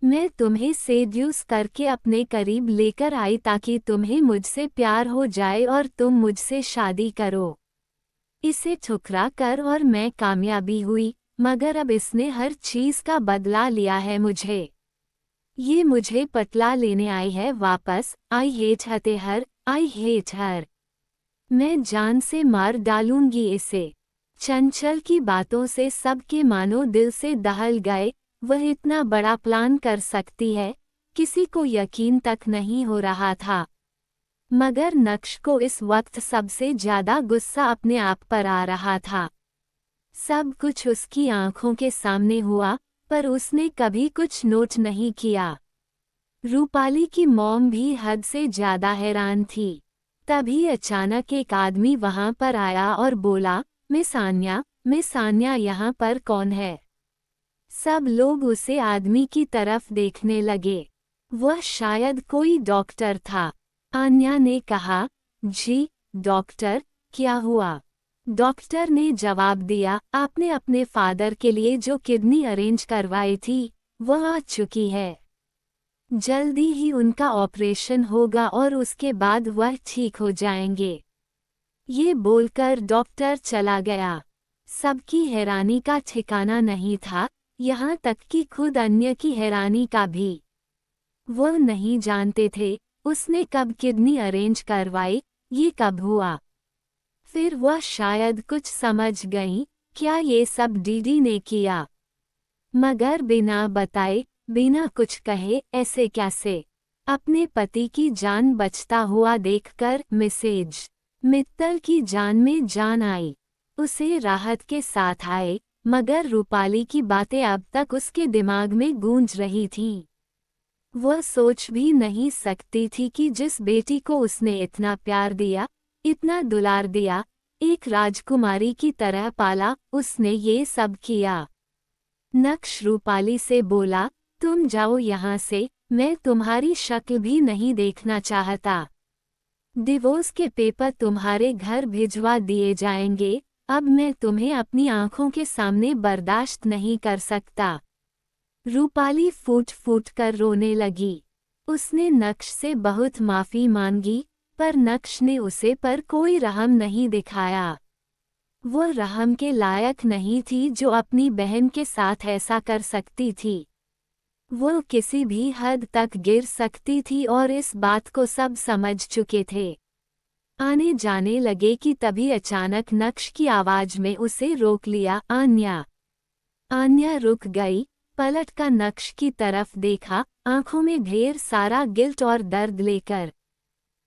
मैं तुम्हें सेड्यूस करके अपने करीब लेकर आई ताकि तुम्हें मुझसे प्यार हो जाए और तुम मुझसे शादी करो। इसे ठुकरा कर और मैं कामयाबी हुई, मगर अब इसने हर चीज का बदला लिया है मुझे। ये मुझे पटला लेने आई है वापस। I hate hate her, I hate her. मैं जान से मार डालूंगी इसे। चंचल की बातों से सबके मानो दिल से दहल गए। वह इतना बड़ा प्लान कर सकती है, किसी को यकीन तक नहीं हो रहा था। मगर नक्श को इस वक्त सबसे ज्यादा गुस्सा अपने आप पर आ रहा था। सब कुछ उसकी आंखों के सामने हुआ, पर उसने कभी कुछ नोट नहीं किया। रूपाली की मॉम भी हद से ज्यादा हैरान थी। तभी अचानक एक आदमी वहां पर आया और बोला, मिस आन्या यहाँ पर कौन है? सब लोग उसे आदमी की तरफ देखने लगे। वह शायद कोई डॉक्टर था। आन्या ने कहा, जी डॉक्टर, क्या हुआ? डॉक्टर ने जवाब दिया, आपने अपने फादर के लिए जो किडनी अरेंज करवाई थी वह आ चुकी है। जल्दी ही उनका ऑपरेशन होगा और उसके बाद वह ठीक हो जाएंगे। ये बोलकर डॉक्टर चला गया। सबकी हैरानी का ठिकाना नहीं था, यहाँ तक कि खुद अन्य की हैरानी का भी। वह नहीं जानते थे उसने कब किडनी अरेंज करवाई, ये कब हुआ। फिर वह शायद कुछ समझ गईं, क्या ये सब डीडी ने किया? मगर बिना बताए, बिना कुछ कहे ऐसे कैसे? अपने पति की जान बचता हुआ देखकर मिसेज मित्तल की जान में जान आई। उसे राहत के साथ आए, मगर रूपाली की बातें अब तक उसके दिमाग में गूंज रही थीं। वह सोच भी नहीं सकती थी कि जिस बेटी को उसने इतना प्यार दिया, इतना दुलार दिया, एक राजकुमारी की तरह पाला, उसने ये सब किया। नक्श रूपाली से बोला, तुम जाओ यहाँ से, मैं तुम्हारी शक्ल भी नहीं देखना चाहता। डिवोर्स के पेपर तुम्हारे घर भिजवा दिए जाएंगे, अब मैं तुम्हें अपनी आंखों के सामने बर्दाश्त नहीं कर सकता। रूपाली फूट फूट कर रोने लगी। उसने नक्श से बहुत माफ़ी मांगी, पर नक्श ने उसे पर कोई रहम नहीं दिखाया। वो रहम के लायक नहीं थी जो अपनी बहन के साथ ऐसा कर सकती थी। वो किसी भी हद तक गिर सकती थी और इस बात को सब समझ चुके थे। आने जाने लगे कि तभी अचानक नक्श की आवाज में उसे रोक लिया, आन्या। आन्या रुक गई, पलट कर नक्श की तरफ देखा, आंखों में ढेर सारा गिल्ट और दर्द लेकर।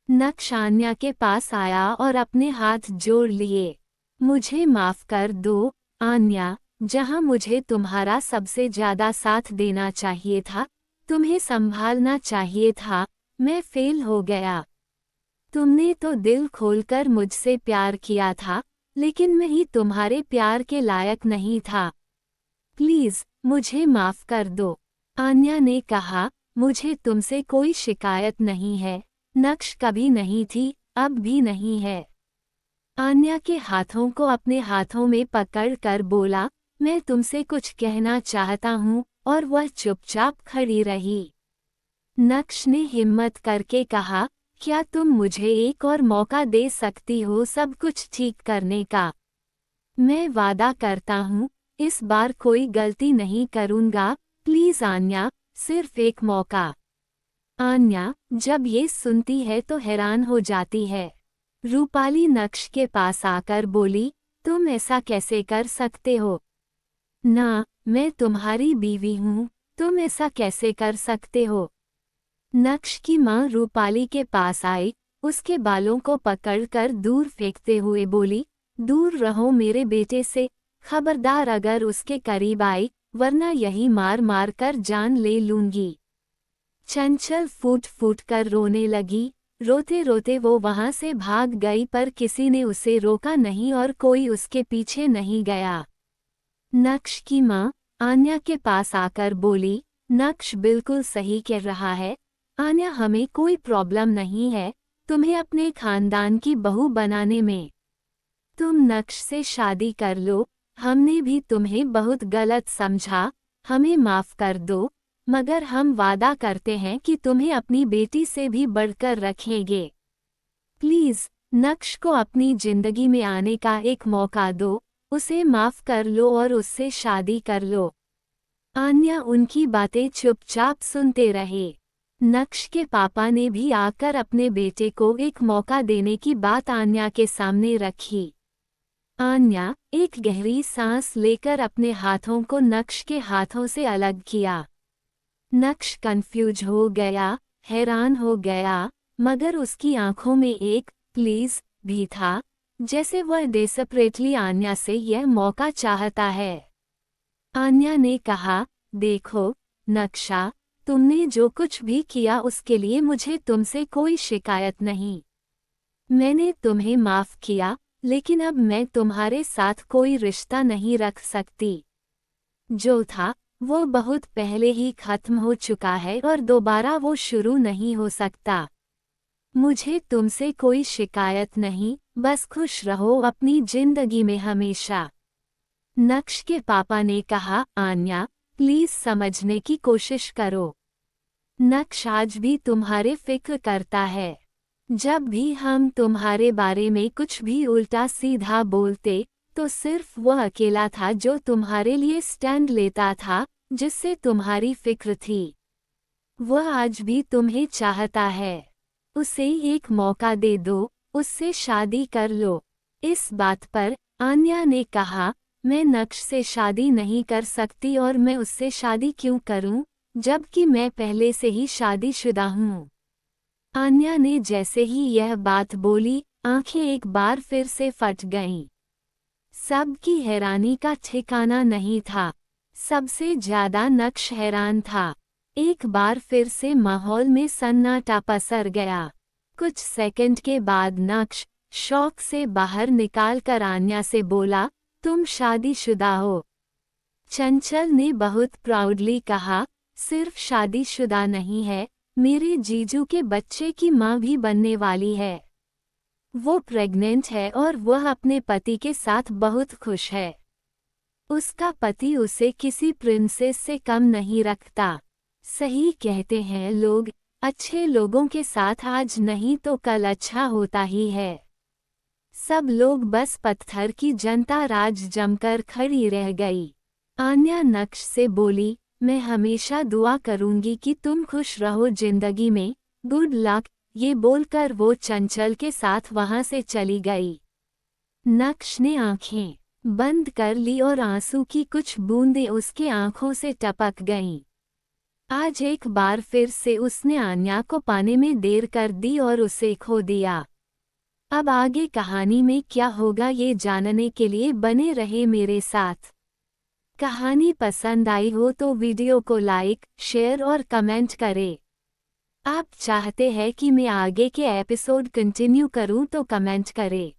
नक्श आन्या के पास आया और अपने हाथ जोड़ लिए। मुझे माफ कर दो, आन्या, जहां मुझे तुम्हारा सबसे ज्यादा साथ देना चाहिए था, तुम्हें संभालना चाहिए था, मैं फेल हो गया। तुमने तो दिल खोलकर मुझसे प्यार किया था, लेकिन मैं ही तुम्हारे प्यार के लायक नहीं था। प्लीज, मुझे माफ कर दो। आन्या ने कहा, मुझे तुमसे कोई शिकायत नहीं है, नक्श कभी नहीं थी, अब भी नहीं है। आन्या के हाथों को अपने हाथों में पकड़कर बोला, मैं तुमसे कुछ कहना चाहता हूँ, और वह चुपचाप खड़ी रही। नक्श ने हिम्मत करके कहा, क्या तुम मुझे एक और मौका दे सकती हो सब कुछ ठीक करने का? मैं वादा करता हूँ, इस बार कोई गलती नहीं करूँगा, प्लीज आन्या, सिर्फ एक मौका। आन्या जब ये सुनती है तो हैरान हो जाती है। रूपाली नक्श के पास आकर बोली, तुम ऐसा कैसे कर सकते हो? ना, मैं तुम्हारी बीवी हूँ, तुम ऐसा कैसे कर सकते हो? नक्श की माँ रूपाली के पास आई, उसके बालों को पकड़कर दूर फेंकते हुए बोली, दूर रहो मेरे बेटे से, खबरदार अगर उसके करीब आई, वरना यही मार मार कर जान ले लूंगी। चंचल फूट फूट कर रोने लगी। रोते रोते वो वहां से भाग गई, पर किसी ने उसे रोका नहीं और कोई उसके पीछे नहीं गया। नक्श की माँ आन्या के पास आकर बोली, नक्श बिल्कुल सही कह रहा है, आन्या हमें कोई प्रॉब्लम नहीं है तुम्हें अपने खानदान की बहू बनाने में। तुम नक्श से शादी कर लो, हमने भी तुम्हें बहुत गलत समझा, हमें माफ कर दो, मगर हम वादा करते हैं कि तुम्हें अपनी बेटी से भी बढ़कर रखेंगे। प्लीज, नक्श को अपनी जिंदगी में आने का एक मौका दो, उसे माफ कर लो और उससे शादी कर लो। आन्या उनकी बातें चुपचाप सुनते रहे। नक्श के पापा ने भी आकर अपने बेटे को एक मौका देने की बात आन्या के सामने रखी। आन्या एक गहरी सांस लेकर अपने हाथों को नक्श के हाथों से अलग किया। नक्श कंफ्यूज हो गया, हैरान हो गया, मगर उसकी आंखों में एक प्लीज भी था, जैसे वह डेस्परेटली आन्या से यह मौका चाहता है। आन्या ने कहा, देखो नक्शा, तुमने जो कुछ भी किया उसके लिए मुझे तुमसे कोई शिकायत नहीं। मैंने तुम्हें माफ किया, लेकिन अब मैं तुम्हारे साथ कोई रिश्ता नहीं रख सकती। जो था वो बहुत पहले ही खत्म हो चुका है और दोबारा वो शुरू नहीं हो सकता। मुझे तुमसे कोई शिकायत नहीं, बस खुश रहो अपनी जिंदगी में हमेशा। नक्श के पापा ने कहा, आन्या, प्लीज समझने की कोशिश करो। नक्श आज भी तुम्हारे फिक्र करता है। जब भी हम तुम्हारे बारे में कुछ भी उल्टा सीधा बोलते, तो सिर्फ वह अकेला था जो तुम्हारे लिए स्टैंड लेता था, जिससे तुम्हारी फिक्र थी। वह आज भी तुम्हें चाहता है। उसे एक मौका दे दो, उससे शादी कर लो। इस बात पर आन्या ने कहा, मैं नक्श से शादी नहीं कर सकती और मैं उससे शादी क्यों करूं, जबकि मैं पहले से ही शादीशुदा हूं। आन्या ने जैसे ही यह बात बोली, आंखें एक बार फिर से फट गईं। सबकी हैरानी का ठिकाना नहीं था। सबसे ज्यादा नक्श हैरान था। एक बार फिर से माहौल में सन्नाटा पसर गया। कुछ सेकंड के बाद नक्श शौक से बाहर निकालकर आन्या से बोला, तुम शादीशुदा हो। चंचल ने बहुत प्राउडली कहा, सिर्फ शादीशुदा नहीं है, मेरे जीजू के बच्चे की माँ भी बनने वाली है। वो प्रेग्नेंट है और वह अपने पति के साथ बहुत खुश है। उसका पति उसे किसी प्रिंसेस से कम नहीं रखता। सही कहते हैं लोग, अच्छे लोगों के साथ आज नहीं तो कल अच्छा होता ही है। सब लोग बस पत्थर की जनता राज जमकर खड़ी रह गई। आन्या नक्श से बोली, मैं हमेशा दुआ करूंगी कि तुम खुश रहो जिंदगी में, गुड लक। ये बोलकर वो चंचल के साथ वहां से चली गई। नक्श ने आंखें बंद कर ली और आंसू की कुछ बूंदें उसके आंखों से टपक गईं। आज एक बार फिर से उसने आन्या को पाने में देर कर दी और उसे खो दिया। अब आगे कहानी में क्या होगा ये जानने के लिए बने रहे मेरे साथ। कहानी पसंद आई हो तो वीडियो को लाइक, शेयर और कमेंट करें। आप चाहते हैं कि मैं आगे के एपिसोड कंटिन्यू करूं तो कमेंट करें।